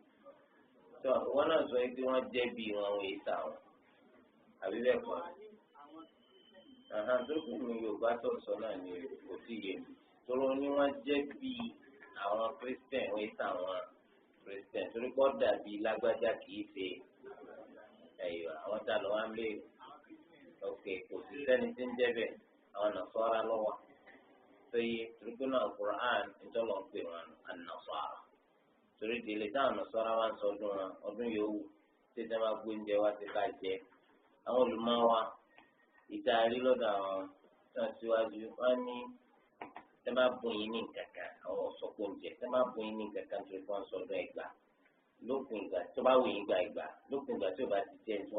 S2: tó wọn náà sọ pé wọn jẹ bí wọn ò yé sá wọn àbí bẹ́ẹ̀ kọ́ tó kù ní Yorùbá tó sọ náà ni kò sí yé tóró ní wọn jẹ bí àwọn Christian wọn yé sá wọn Christian torí pọ́ dàbí lágbájá kìí ṣe ẹ̀yọ́ àwọn tá ló wá ń lé òkè kò sí sẹ́ni tí ń jẹ́ bẹ́ẹ̀ àwọn Nasara lọ́wọ́ tó yé torí pé náà Quran nítorí wọn pè wọn an-Nasara torí délé táwọn Nasara wá ń sọ ọdún yòówù tí ìjọba máa gbé oúnjẹ wá sí ká jẹ àwọn olùmọ̀ wa ìdarí lọ́dọ̀ àwọn náà síwájú wọn ní tẹ máa bùn yín ní kankan àwọn ọ̀sọ́pọ̀ oúnjẹ tẹ máa bùn yín ní kankan tó fọ́n sọ̀dọ̀ ẹ̀gbà lópin ìgbà tó bá wù yín ìgbà lópin ìgbà tí ò bá ti jẹ́ tí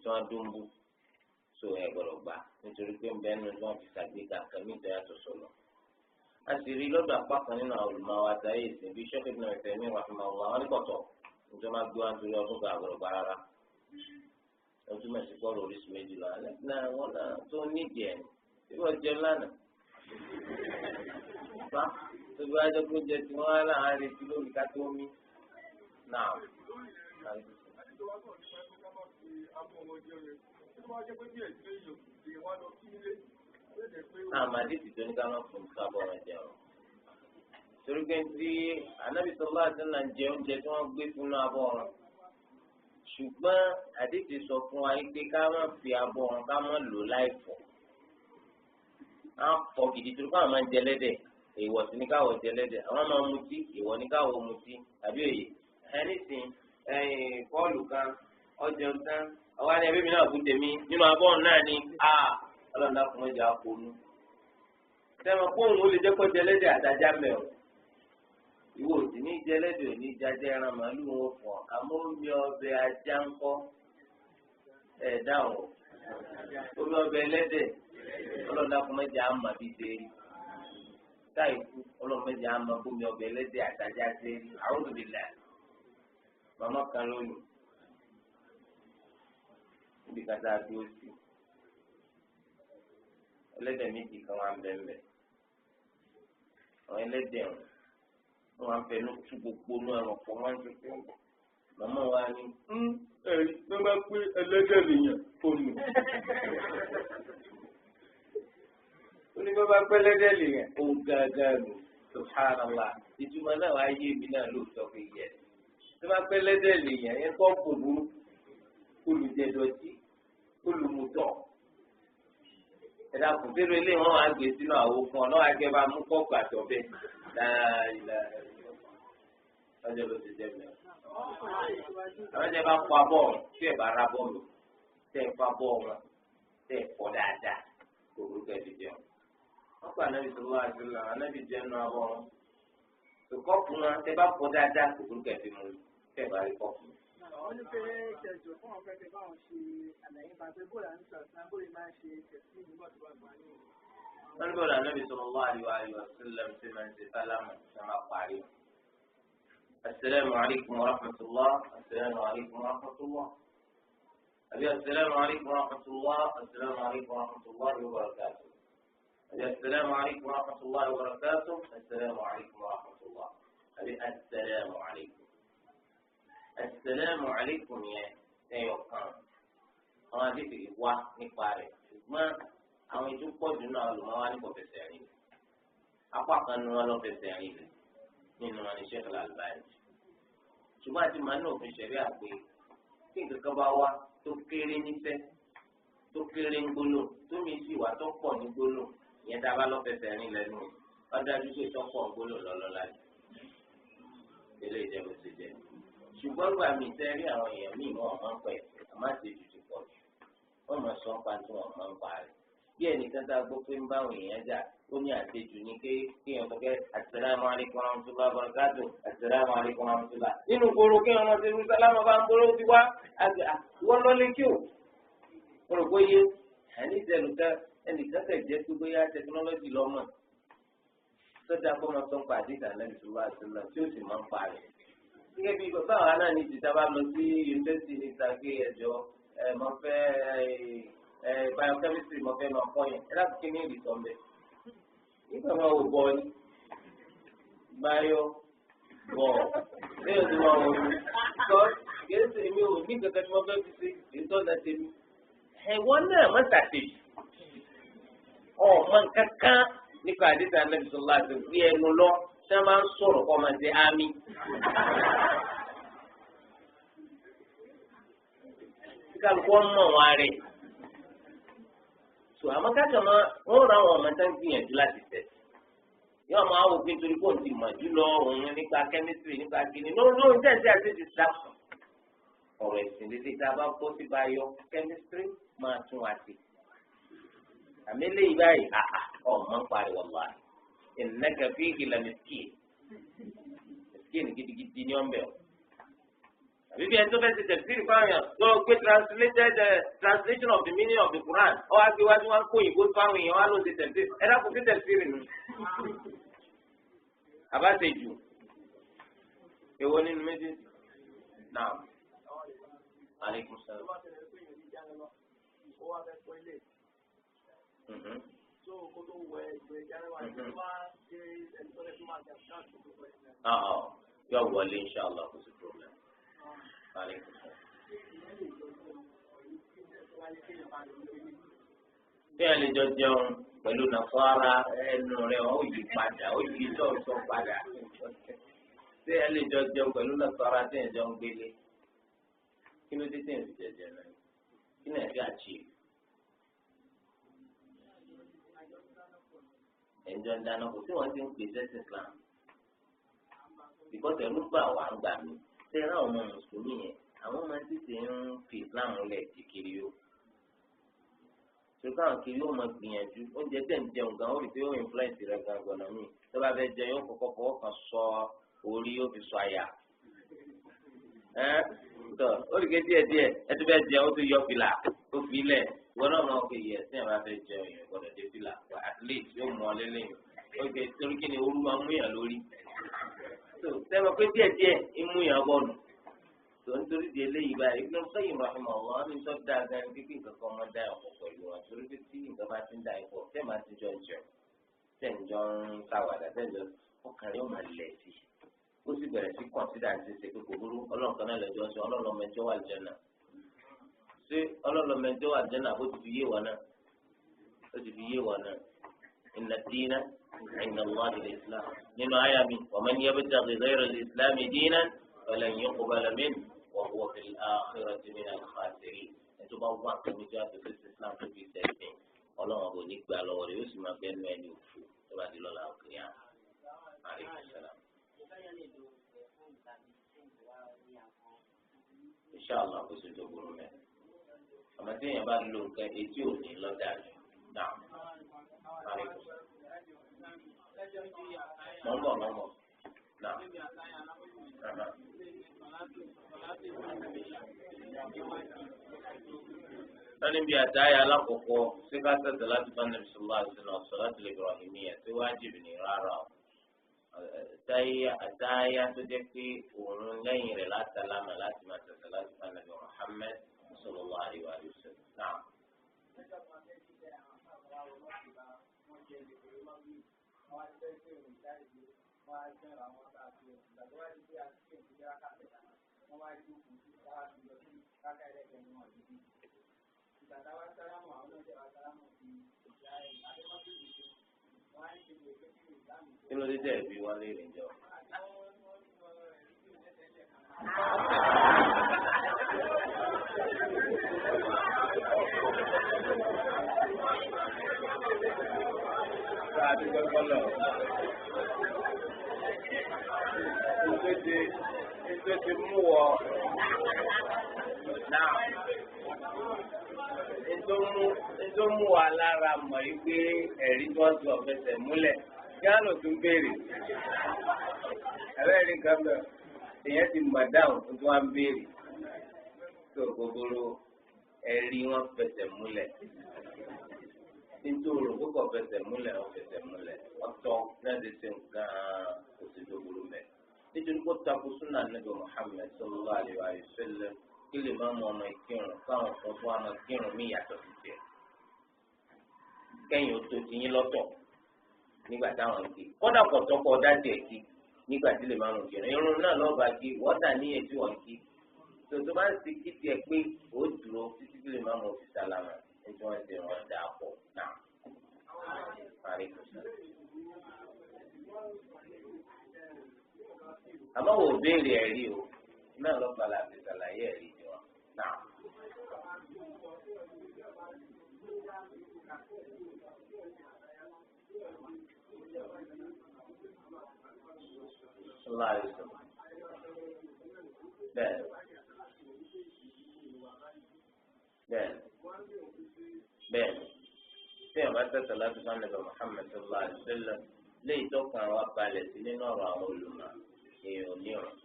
S2: wọ́n dúnbù so ẹ̀ gbọ́dọ̀ gbà nítorí pé bẹ́ẹ̀ ni wọ́n fi ṣàgbéga kan ní ìtọ́jà tó sọ̀rọ̀. a sì rí lọ́dọ̀ apá kan nínú àwọn olùmọ̀ wa táyé ìsìn bíi ṣọ́kì náà ìfẹ́ mi wà fún ma wọn ní kọ̀tọ̀ nítorí máa gbé wọn torí ọdún kan àgbọ̀dọ̀ gbà rárá. wọ́n túmọ̀ sí bọ́ọ̀lù oríṣi méjì lọ alẹ́ náà wọ́n náà tó nídìí ẹ̀ tí wọ́n jẹun lánàá. tóbi wájú kó jẹ tí wọ́n á láàárín retí lórí ká tó mí. náà àmàdí ti tó ní ká má fún kábọ̀ ọ̀rọ̀ jẹun. torí pé tí Ànábì sallallahu alaihi wasallam jẹ oúnjẹ tí wọ́n gbé fún abọ́ ọ̀rọ̀ ṣùgbọ́n àdìsí sọ fún wa pé ká má fi abọ́ ọ̀rọ̀ ká má lò láìfọ̀. á fọ̀ gidi torí pé àwọn máa ń jẹ lẹ́dẹ̀ èèwọ̀ sí ní káwọ̀ jẹ lẹ́dẹ̀ àwọn máa ń mutí èèwọ̀ ní káwọ̀ mutí tàbí òye ẹni sìn Pọ́ọ̀lù kan ọjọ́ tán ọwọ́ ni ẹbí mi náà kú tèmi nínú abọ́ náà ni ọlọ́run náà fún ọjà àpònú. sẹ́wọ̀n kóhùn ó lè jẹ́ kó jẹlẹ́dẹ̀ àtàjà mẹ́ o. ìwọ òsì ní jẹlẹ́dẹ̀ ò ní jájẹ́ ẹran màálù wọn fọ̀ àmọ́ omi ọbẹ̀ ajá ń kọ́ ẹ̀ dáhùn omi ọbẹ̀ ẹlẹ́dẹ̀ ọlọ́run náà fún ọjà àmà bíi ṣeré. táì kú ọlọ́run mẹ́jọ àmà bómi ọbẹ̀ ẹlẹ́dẹ̀ àtàjà ṣeré àwọn òbílẹ̀ màmá kan lónìí níbi kata dúró sí ẹlẹ́dẹ̀ méjì kan wà bẹ́ẹ̀ àwọn ẹlẹ́dẹ̀ wọn wà fẹnu tú gbogbo náà wọn pọ̀ wọn ti fún màmá wa ni ẹ̀rí ló bá pé ẹlẹ́dẹ̀ lèèyàn fóònù ó ní bá bá pẹ́ ẹlẹ́dẹ̀ lèèyàn ó gàgà lò subhanallah ìtumọ̀ náà wàá yé mi náà lóòótọ́ pé yẹ ló bá pẹ́ ẹlẹ́dẹ̀ lèèyàn yẹn kọ́ kò burú olùjẹdọtí olùmùtọ ẹ̀dá kùtẹ́rù ilé wọn wàá gbé sínú àwo fún ọ náà àgbẹ̀ bá mú kọ́ọ̀kù àtọ̀bẹ láàyè lọ́jọ́ ló ti jẹ́ mẹ́rin. àwọn ẹ̀jẹ̀ bá kọ́ abọ́ tí ẹ̀ bá ra bọ́ọ̀lù tẹ́ ẹ̀ fọ́ abọ́ wọn tẹ́ ẹ̀ fọ́ dáadáa kò burúkú ẹ̀ ti jẹun. wọ́n pa anábì sọ́wọ́ àdúrà anábì jẹ́ nù abọ́ wọn. kọ́ọ̀pù wọn tẹ́ bá fọ́ dáadáa kò burúkú ẹ̀ fi mú tẹ́ ẹ̀ bá rí kọ́ọ̀pù.
S3: wọ́n ní pé kẹjọ fún àwọn fẹ́kẹ́ báwọn ṣe àlàyé bá pé bóòlù àti sọ̀tàn bóòlù máa ń ṣe tẹ̀sí nígbà tó wà gbà ní.
S2: wọ́n ní bóòlù ànábì sallallahu alaihi wa sallam ṣe máa ń ṣe sálámù ṣe máa parí. asalaamu alaykum wa rahmatulah asalaamu alaykum wa rahmatulah àbí asalaamu alaykum wa rahmatulah asalaamu alaykum wa rahmatulah wa barakatuh àbí asalaamu alaykum wa rahmatulah wa barakatuh asalaamu alaykum wa rahmatulah àbí asalaamu alaykum. Assalamu alaykum yẹn ẹyọ kan àwọn àdìsí wá nípa rẹ̀ ṣùgbọ́n àwọn ètò pọ̀jù náà olùmọ̀ wá nípa fẹsẹ̀ rìn apá kan ní wọn lọ fẹsẹ̀ rìn nínú wọn ní Sheikh Al-Albani ṣùgbọ́n àti màá ní òfin ṣẹ̀rí àpè tí nǹkan kan bá wá tó kéré níṣẹ́ tó kéré ń gbólò tó mi sì wá tó pọ̀ ní gbólò ìyẹn tá a bá lọ fẹsẹ̀ rìn lẹ́nu ọ̀dájú pé tó pọ̀ ń gbólò lọ́lọ́lá ilé ìjẹun ti jẹ ṣùgbọ́n gbà mí sẹ́rí àwọn èèyàn míì wọn máa ń pẹ̀ àmọ́ àti èjì ti pọ̀ jù wọ́n máa sọ pa tí wọ́n máa ń pa rẹ̀ bí ẹnìkan tá a gbọ́ pé ń bá àwọn èèyàn jà ó ní àtẹjù ní kéèyàn sọ pé assalamu alaikum warahmatullahi wabarakatuh assalamu alaikum warahmatullahi nínú gbòòrò kéèyàn máa ṣe irú sálámà bá ń gbòòrò ti wá wọ́n lọ́lé kí o wọ́n rò bóyá ẹni ìṣẹ̀lùkẹ́ ẹnìkan tẹ̀ jẹ́ pé bóyá tẹkinọ́lọ́jì lọ́mọ sọ́jà kọ́ máa sọ pa àdìsá náà ìṣòro àṣìlọ tí ó sì máa ń parí. gẹ́gẹ́ bí báwa náà ní ìdíjà bá lọ sí yunifásitì ní ìtàgé ẹ̀jọ́ mo fẹ́ biochemistry mo fẹ́ máa kọ́ yẹn ẹ láti kí ní ìrìsọ̀ mbẹ́
S1: nígbà máa wò bọ́ ni báyọ̀ bọ̀ lẹ́yìn tí wọ́n wọ̀ ní kọ́ gẹ̀ẹ́sì mi ò ní kankan tí wọ́n fẹ́ fi ṣe ètò ọ̀nà tèmi ẹ̀wọ́n náà má ṣàtẹ̀jù ọmọ kankan nípa àdìsá Ànábì sallallahu alaihi wasallam fi ẹnu lọ tí wọ́n máa ń sọ̀rọ̀ kọ́ máa ṣe ámì. kálukú mọ̀ wọn rẹ̀ tó àmọ́ káàkiri wọ́n rán àwọn ọmọ tó ń gbìyànjú láti tẹ̀ yóò máa wò pé nítorí pé òun ti mọ̀ jù lọ òun nípa chemistry nípa kíni lóun tẹ̀sí àti ti sáfù ọ̀rọ̀ ẹ̀sìn lédè tá a bá kó sí báyọ̀ chemistry máa tún wá sí àmì eléyìí báyìí ọmọ ń parí wàlúwà innaka fihi la miskin gidigidi ní ọ̀nbẹ̀ àbí bí ẹni tó fẹ́ ṣe tẹ̀síìrì fáwọn èèyàn tó gbé translation of the meaning of the Quran ọ wá gbé wájú wọn kó òyìnbó fáwọn èèyàn wá ló ṣe tẹ̀síìrì ẹ dákun sí tẹ̀síìrì nù. àbáṣe jù èwo nínú méjèèjì náà aleykum salaam. Yóò wọlé inṣàlá kò sí problem. Bí a lè jọ jẹun pẹ̀lú nàfọ́ra ẹnu rẹ̀ ó yí padà ó yí sọ̀tọ̀ padà. Bí a lè jọ jẹun pẹ̀lú nàfọ́ra tí ẹ̀ jọ ń gbélé. Kí ló dé tí ẹ̀ fi jẹjẹ náà? Kí ni ẹ̀ fi àchì? Ẹ̀jọ̀ ń dáná kò tí wọ́n ti ń pè sẹ́sìn Islam. Ìkọ́sẹ̀ ló gbà wá ń gbà mí. Tẹ́lá ọmọ mùsùlùmí yẹn àwọn máa ń tètè ń fi Islam lẹ̀ ti kiri o. Ṣùgbọ́n àwọn kiri ó máa gbìyànjú oúnjẹ tẹ̀ ń jẹun gan ó rí pé ó influence rẹ̀ gan gbọ̀nà míì. Tó bá fẹ́ jẹun yóò kọ́kọ́ fọwọ́ kan sọ orí ó fi sọ àyà. Tọ́ ó rí ké díẹ̀díẹ̀ ẹ tó fẹ́ jẹun ó tó yọ fìlà ó fi lẹ̀ wọ́n náà máa fi yẹ sí àbá fẹ́ jẹun yẹn gbọ́dọ̀ dé fìlà at least yóò mọ ọ lélẹ́yìn. Ó ké torí kí ni orú máa mú yàn lórí. Sẹ́wọ̀n pé díẹ̀díẹ̀ imú yàn bọ́ọ̀lù. Tó nítorí di eléyìí báyìí Ibn Qayyim rahimahullah ní tó dáa gan ní kíkì nǹkan kan máa dá ẹ̀kọ́ pẹ̀lú wọn torí pé tí nǹkan bá ti ń dá ẹ̀kọ́ tẹ́ máa ti jọ jẹun tẹ́ ń jọ ń ṣàwàdà tẹ́ ń jọ ọkàn yóò máa lẹ̀ sí i. Ó sì bẹ̀rẹ̀ sí kọ̀ǹsídà ti ṣe pé kò burú ọlọ́run kan náà lẹ́jọ́ sọ ọlọ́run mẹjọ wà lẹ́jọ́ ṣé ọlọ́run mẹjọ wà lẹ́jọ́ bó ti fi yé wọn náà ó ti fi yé wọn náà inna ad-dina 'inda Allahi al-Islam nínú àyà mi wa man yabtaghi ghayra al-Islami dinan falan yuqbala minhu wa huwa fil akhirati mina al-khasirin ẹ̀tọ́ bá wà kẹ́mi jẹ́ àti fẹ́sẹ̀ Islam tó fi sẹ́sìn ọlọ́run ọ̀bọ ní gbà lọ́wọ́ rẹ̀ yóò sì máa bẹ́ẹ̀ mẹ́ni òfò tó bá di lọ́la òkè yá. Inshallah kó sì tó burú mẹ́. Àmọ́ tí èèyàn bá lo nǹkan etí òní lọ́dà jù náà. Mọ̀mọ́ náà. Sani bí àtàyà alákọ̀ọ́kọ́ ṣé ká tẹ̀sẹ̀ láti bá Nàbí sallallahu alaihi wasallam salatul Ibrahimiyya tí wájibì ní rárá o. Àtàyà tó jẹ́ pé òun lẹ́yìn rẹ̀ látàlámà láti máa tẹ̀sẹ̀ láti bá Nàbí Muhammad sallallahu alaihi wasallam náà. Kí ló dé tẹ̀ bí wọ́n lè rìn jọ? Àdúgbò kọlọ̀. Ètò ti mú wọ náà. Ètò mú wa lára mọ̀ yí pé ẹ̀rí tó ń sọ fẹsẹ̀ múlẹ̀. Kí á lò tún béèrè? Ẹ̀rọ ẹ̀rí kan bẹ̀. Èèyàn ti mọ̀ dáhùn tó wá ń béèrè. Tó gbogbo ẹ̀rí wọn fẹsẹ̀ múlẹ̀. Nítorí òkúkọ fẹsẹ̀ múlẹ̀ wọn fẹsẹ̀ múlẹ̀. Ọ̀tọ̀ náà ti ṣe nǹkan oṣù tó burú mẹ́. Nítorí kó takò súnà Ànábì Muhammad sallallahu alaihi wa sallam kí lè má mọ ọmọ ìkírun káwọn kan fún ọmọ ìkírun mí yàtọ̀ sí tiẹ̀. Kẹ́yìn ó tó ti yín lọ́tọ̀. nígbà táwọn ń kí kódà pọ̀tọ́pọ̀ dájú ẹ̀ kí nígbà tí lè máa mú kí irun náà lọ́ọ̀bà kí wọ́tà ní ètí wọ́n kí tòtò bá ń ti kí tiẹ̀ pé ó dúró títí tí lè máa mú òfin sálámà nítorí wọ́n ti wọ́n dà pọ̀ náà. àmọ́ wò béèrè ẹ̀rí o náà lọ́ọ̀bà láti ṣàlàyé ẹ̀rí wọn náà. Bẹ́ẹ̀ tí a bá tẹ̀sán láti bá nàbẹ̀ Muhammad sallallahu alaihi wasallam léyìí tó kàn wá balẹ̀ sí nínú ọ̀rọ̀ àwọn olùmọ̀ èèyàn ní ọ̀rọ̀.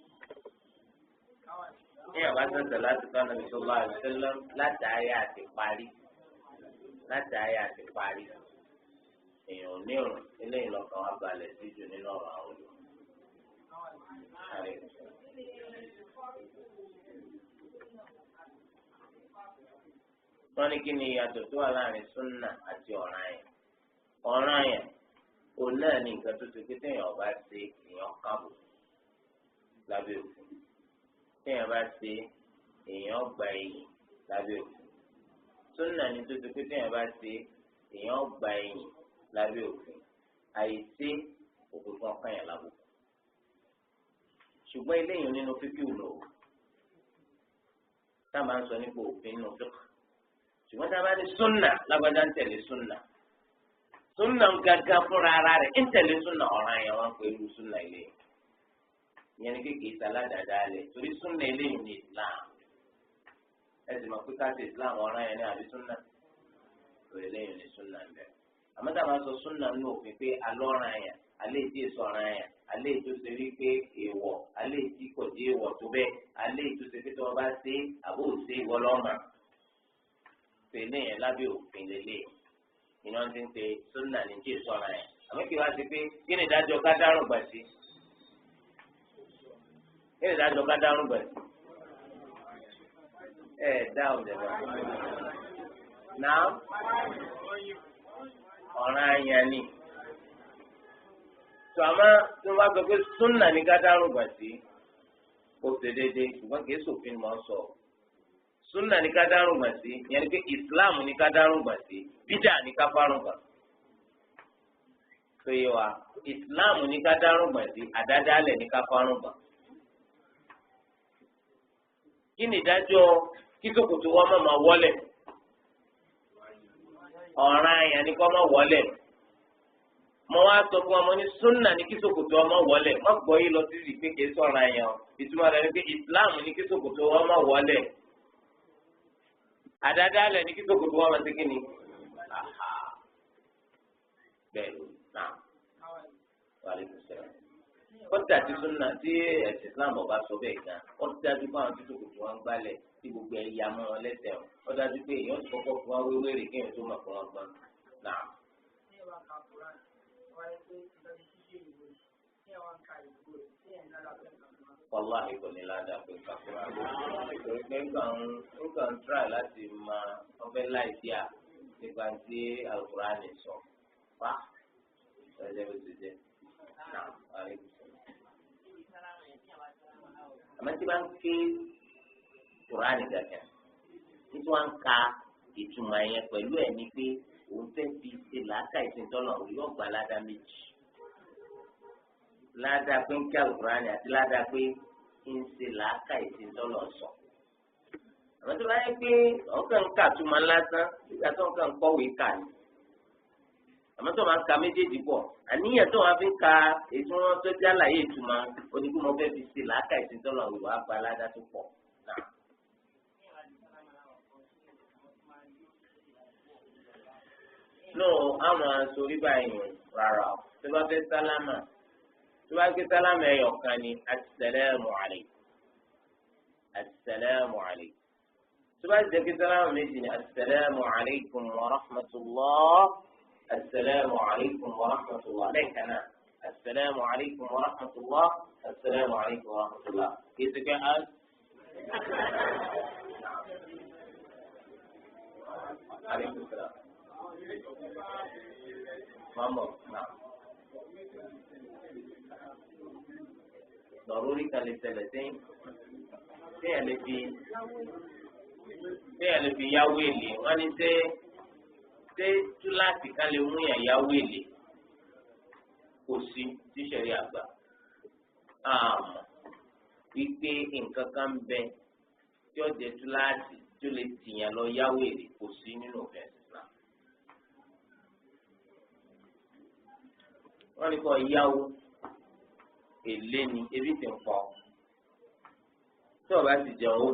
S1: Tí a bá tẹ̀sán láti bá nàbẹ̀ sallallahu alaihi wasallam láti ayé àti parí èèyàn ní ọ̀rọ̀ eléyìí lọ́kàn wá balẹ̀ sí jù nínú ọ̀rọ̀ àwọn olùmọ̀. Wọ́n ní kí ni ìyàtọ̀ tó wà láàrin súnà àti ọ̀ranyàn. Ọ̀ranyàn òun náà ní nǹkan tó ti pé téèyàn bá ṣe èèyàn kábò lábẹ́ òfin. Téèyàn bá ṣe èèyàn gba ẹ̀yìn lábẹ́ òfin. Súnà ní tó ti pé téèyàn bá ṣe èèyàn gba ẹ̀yìn lábẹ́ òfin. Àìsí òfin kan kàyàn lábùkù. Ṣùgbọ́n eléyìí nínú fífi wùlò tá a máa ń sọ nípa òfin nínú fífi. Ṣùgbọ́n tá a bá ní súnà lágbádá ń tẹ̀lé súnà gángan fúnra ara rẹ̀ ń tẹ̀lé súnà ọ̀ràn yẹn wọ́n pẹ̀lú súnà ilé ìyẹn ní kékeré sàládàá lẹ̀ torí súnà eléyìí ní Islam ẹ sì mọ̀ pé ká ṣe Islam ọ̀ràn yẹn ní àbí súnà torí eléyìí ní súnà ń bẹ̀. Àmọ́ tá a máa sọ súnà ní òfin pé alọ́ràn yẹn alẹ́ ìdí èso ọ̀ràn yẹn alẹ́ ìdí tó ṣe wí pé èèwọ̀ alẹ́ ìdí kò dé èèwọ̀ tó bẹ́ẹ̀ alẹ́ ìdí tó ṣe pé tí wọ́n bá ṣe àbó ṣe ìwọ lọ́mà pèlè yẹn lábẹ́ òfin lélẹ̀ iná ti ń pe sunna ní tí èso ọ̀ràn yẹn àmọ́ kí wàá ti pé kí ni ìdájọ́ ká dárùn gbà sí kí ni ìdájọ́ ká dárùn gbà sí dáhùn dẹ̀dọ̀ náà ọ̀ràn yẹn ni tó àmọ́ tí wọ́n bá sọ pé sunna ní ká dárùn gbà sí kó ṣe déédéé ṣùgbọ́n kì í ṣòfin mọ́ sọ. Sunna ní ká dárùn gbà sí yẹn ni pé Islam ní ká dárùn gbà sí bídà ní ká fárùn gbà. tó yẹ wa Islam ní ká dárùn gbà sí àdádálẹ̀ ní ká fárùn gbà. kí ni ìdájọ́ kí ṣòkòtò wọn máa wọlẹ̀ ọ̀ràn àyàn ní kó máa wọlẹ̀ mo wá sọ fún ọmọ ní sunna ní kí ṣòkòtò ọmọ wọlẹ̀ má gbọ́ yìí lọ sí ìpín kìí sọ̀rọ̀ àyàn ìtumọ̀ rẹ̀ ni pé Islam ní kí ṣòkòtò ọmọ wọlẹ̀ àdádálẹ̀ ní kí ṣòkòtò wọn máa ṣe kí ni bẹ́ẹ̀ náà wàlẹ́ kò sẹ́yìn kọ́tà tí sunna tí ẹ̀sìn Islam ọba sọ bẹ́ẹ̀ gan wọ́n ti dájú pé àwọn tí ṣòkòtò wọn gbálẹ̀ tí gbogbo ẹ̀ ya mọ́ wọn lẹ́sẹ̀ wọ́n dájú pé èèyàn ti kọ́kọ́ fún wọn wéwèrè kéèyàn tó mọ̀ fún wọn gbọ́n náà. Wàláhì kò ní ládàá pé kakura nítorí pé nǹkan tíra láti máa ọbẹ̀ láìsí à nípa tí Al-Qur'ani sọ wá ẹ̀jẹ̀ bó ti jẹ́ náà wàhálà ìbùsùn. Àmọ́ tí wọ́n ń ké Qur'ani gàgà tí wọ́n ń ka ìtumọ̀ yẹn pẹ̀lú ẹ̀ ní pé òun fẹ́ fi ṣe làákà ìsìntọ́nà yóò gba ládàá méjì. Ládàá pé ń kí Al-Qur'ani àti ládàá pé ń ṣe làákà ìsìntọ́nà sọ. Àmọ́ tó bá yẹ pé ọ̀kan ń kà túmọ̀ lásán nígbà tó ń kàn kọ́wé kà ní. Àmọ́ tó máa ń ka méjèèjì pọ̀ àníyàn tó máa fi ń ka ètò wọn tó jálàyé ìtumọ̀ onígbó mo fẹ́ fi ṣe làákà ìsìntọ́nà ìwà gba ládàá tó pọ̀ náà. No, àwọn sórí báyìí rárá o. Tó bá fẹ́ sálámà, tó bá fẹ́ sálámà ẹ̀yọ̀ kan ni assalamu alaykum. Assalamu alaykum. Tó bá jẹ́ kí sálámà méjì ni assalamu alaykum wa rahmatullah. Assalamu alaykum wa rahmatullah. Lẹ́ẹ̀kan náà, assalamu alaykum wa rahmatullah. Assalamu alaykum wa rahmatullah. Kì í ti pẹ́ as. Alaykum salaam. Mama, nah. lọ́rùrí kan lè ṣẹlẹ̀ sẹ́yìn téèyàn lè fi yáwó èlé wọ́n ní ṣé túláàsì kan lè mú yàn yáwó èlé kò sí tíṣẹ̀rí àgbà àmọ́ wípé nǹkan kan bẹ tí ó jẹ́ túláàsì tí ó lè tìyàn lọ yáwó èlé kò sí nínú òfin Islam. wọ́n ní kó yáwó èlé ni ebi ti ń pọ̀ tí o bá ti jẹun ó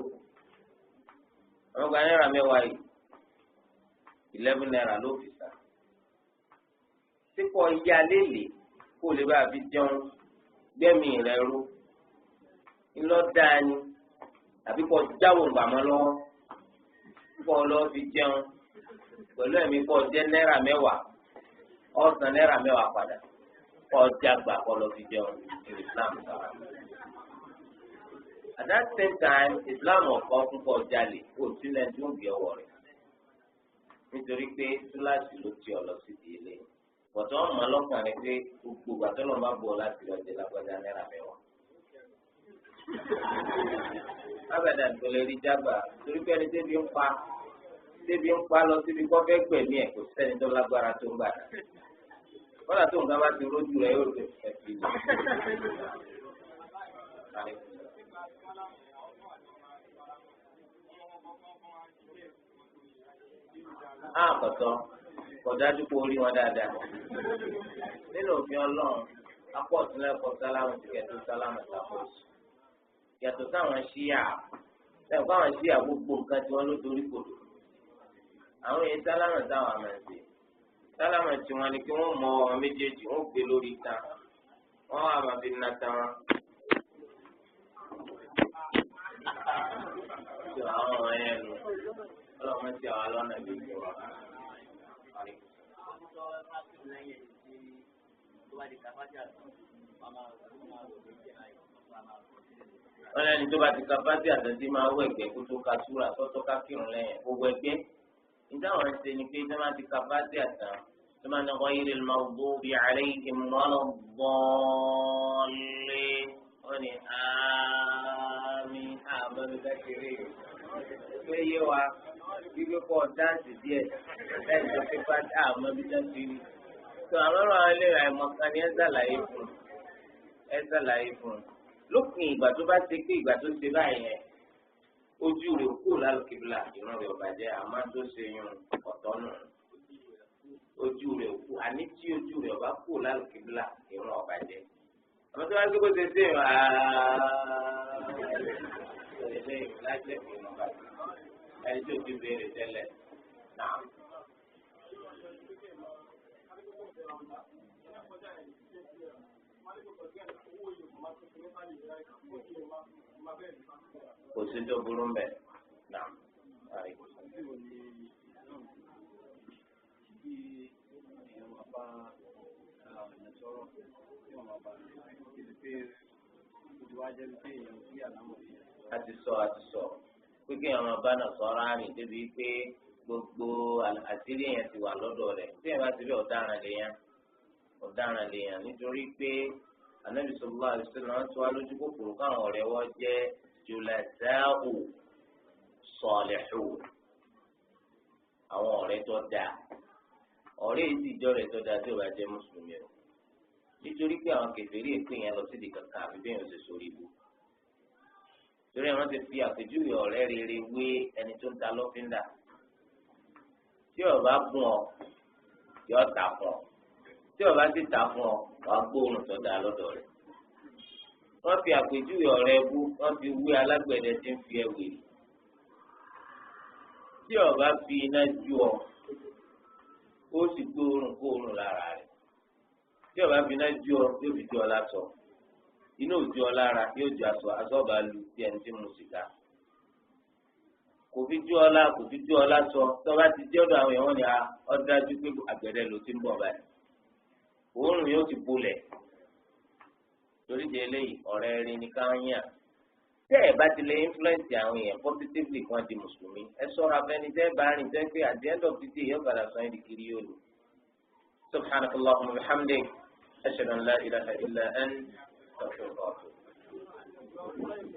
S1: àwọn gba náírà mẹ́wàá yìí 11 naira ló fi sá tí kò yá lélẹ̀ kó lè bá a fi jẹun gbẹ́mí rẹ̀ rú ńlọ dáa ni àbí kò jáwó gbàmọ́ lọ́wọ́ kó lọ́ọ́ fi jẹun pẹ̀lú ẹ̀mí kó jẹ́ náírà mẹ́wàá ọ̀sán náírà mẹ́wàá padà kó jágbà kó lọ́ọ́ fi jẹun ní Islam sábà. At that same time, Islam ọ̀kọ́ fún kọ́ jalè kó sílẹ̀ tó ń gbé ọwọ́ rẹ̀ nítorí pé túláàsì ló ti ọ̀lọ́ sí ti ilé bọ̀tọ̀ ọmọ ọlọ́kàn rẹ̀ pé gbogbo àtọ́nà bá bọ̀ láti lọ jẹ lágbájá náírà mẹ́wàá. Lábàdàn tó lè rí jágbà torí pé ẹni débi ń pa lọ síbi kọ́ fẹ́ gbẹ̀mí ẹ̀ kò sẹ́ni tó lágbára tó ń gbà dá. Bọ́lá tó nǹkan bá ti rójú rẹ̀ yóò fẹ́ fi lọ. Àkọ́tọ́ kọ̀dájú kó rí wọn dáadáa nínú òfin Ọlọ́run apọ̀túnlẹ̀kọ̀ sálámù ti kẹ̀tọ́ sálámù ṣàkóso yàtọ̀ sáwọn ṣíà sẹ́wọ̀n káwọn ṣíà gbogbo nǹkan tí wọ́n ló torí kodò àwọn èyí sálámù táwọn àmọ̀ ṣe sálámù tí wọ́n ní kí wọ́n mọ ọmọ méjèèjì wọ́n gbé lórí ìta wọ́n wà máa fi na ta wọn. àwọn ọmọ yẹn nù ọlọ́mọ tí àwọn alọ́nà lè fi wọ́n. wọ́n lẹ́ni tó bá ti ka fásitì àtẹ̀tí máa wọ ẹ̀gbẹ́ kó tó ka súra tọ́tọ́ ká kírun lẹ́yìn gbogbo ẹgbẹ́ níta wọn ṣe ni pé tó máa ti ka fásitì àtàn tó máa ní ghayril maghdubi alayhim waladdallin wọ́n ní àmín àmọ́ni kékeré pé yé wa wípé kọ́ dáǹsì díẹ̀ lẹ́yìn tó fi fásitì àmọ́ bí tó ti rí tó àwọn ọ̀rọ̀ àwọn ilé ìrìn àìmọ̀kan ni ẹ ṣàlàyé fún lópin ìgbà tó bá ṣe pé ìgbà tó ṣe báyẹn ojú rẹ̀ kú lálùkìbìlà ìran rẹ̀ ọ̀bàjẹ́ àmọ́ tó ṣe yun ọ̀tọ̀ nù ojú rẹ̀ kú àní tí ojú rẹ̀ ọba kú lálùkìbìlà ìran ọ̀bàjẹ́ àmọ́ tó bá ṣe kó ṣe ṣe yun ẹ̀ẹ́dẹ́gbẹ̀rún lájẹ̀ ìran ọ̀bàjẹ́ ẹni tó ti béèrè tẹ́lẹ̀ náà. Kò sí tó burú mbẹ náà. A ti sọ pé kí àwọn ọba náà sọ̀rọ̀ àrìn débi pé gbogbo àṣírí yẹn ti wà lọ́dọ̀ rẹ̀ tí ẹ̀ bá ti rí ọ̀daràn lèèyàn nítorí pé Ànábì sallallahu alaihi wasallam tí wàá lójú kòkòrò káwọn ọ̀rẹ́ wọn jẹ́ julasa'u salihun àwọn ọ̀rẹ́ tó dáa ọ̀rẹ́ yìí sì jọ rẹ̀ tó dáa tí ó bá jẹ́ mùsùlùmí o nítorí pé àwọn kèfèrí èpè yẹn lọ sídìí kankan àbí bẹ́ẹ̀ yóò ṣe sórí ibú torí àwọn ti fi àpèjúwe ọ̀rẹ́ rere wé ẹni tó ń ta lọ́fíńdà tí ó bá gún ọ yọ tà fún ọ tí ó bá ti tà fún ọ wàá gbóòórùn tó dáa lọ́dọ̀ rẹ̀ wọ́n fi àpèjúwe ọ̀rẹ́ bú wọ́n fi wé alágbẹ̀dẹ tí ń fi ẹ̀wì tí ó bá fi iná ju ọ ó sì gbóòórùn lára rẹ̀ tí ó bá fi iná ju ọ yóò fi ju ọ lásọ inú òjò ọ lára yóò ju aṣọ bá lu bí ẹni tí mu sìgá kò fi ju ọ lá kò fi ju ọ lásọ tó bá ti jẹ́ ọ̀dọ̀ àwọn èèyàn ni ọ dájú pé àgbẹ̀dẹ ló ti ń bọ̀ báyìí òórùn yóò ti bolẹ̀ torí di eléyìí ọ̀rẹ́ rí ni ká ń yàn tẹ́ ẹ̀ bá ti lè influence àwọn èèyàn positively kan di mùsùlùmí ẹ sọ̀rọ̀ abẹ́ni tẹ́ bá rìn tẹ́ pé at the end of the day yóò padà sọ ẹ́ di kiri yóò lò subhanakallahumma wa bihamdik ashhadu an la ilaha illa anta astaghfiruka wa atubu.
S3: ọ̀rọ̀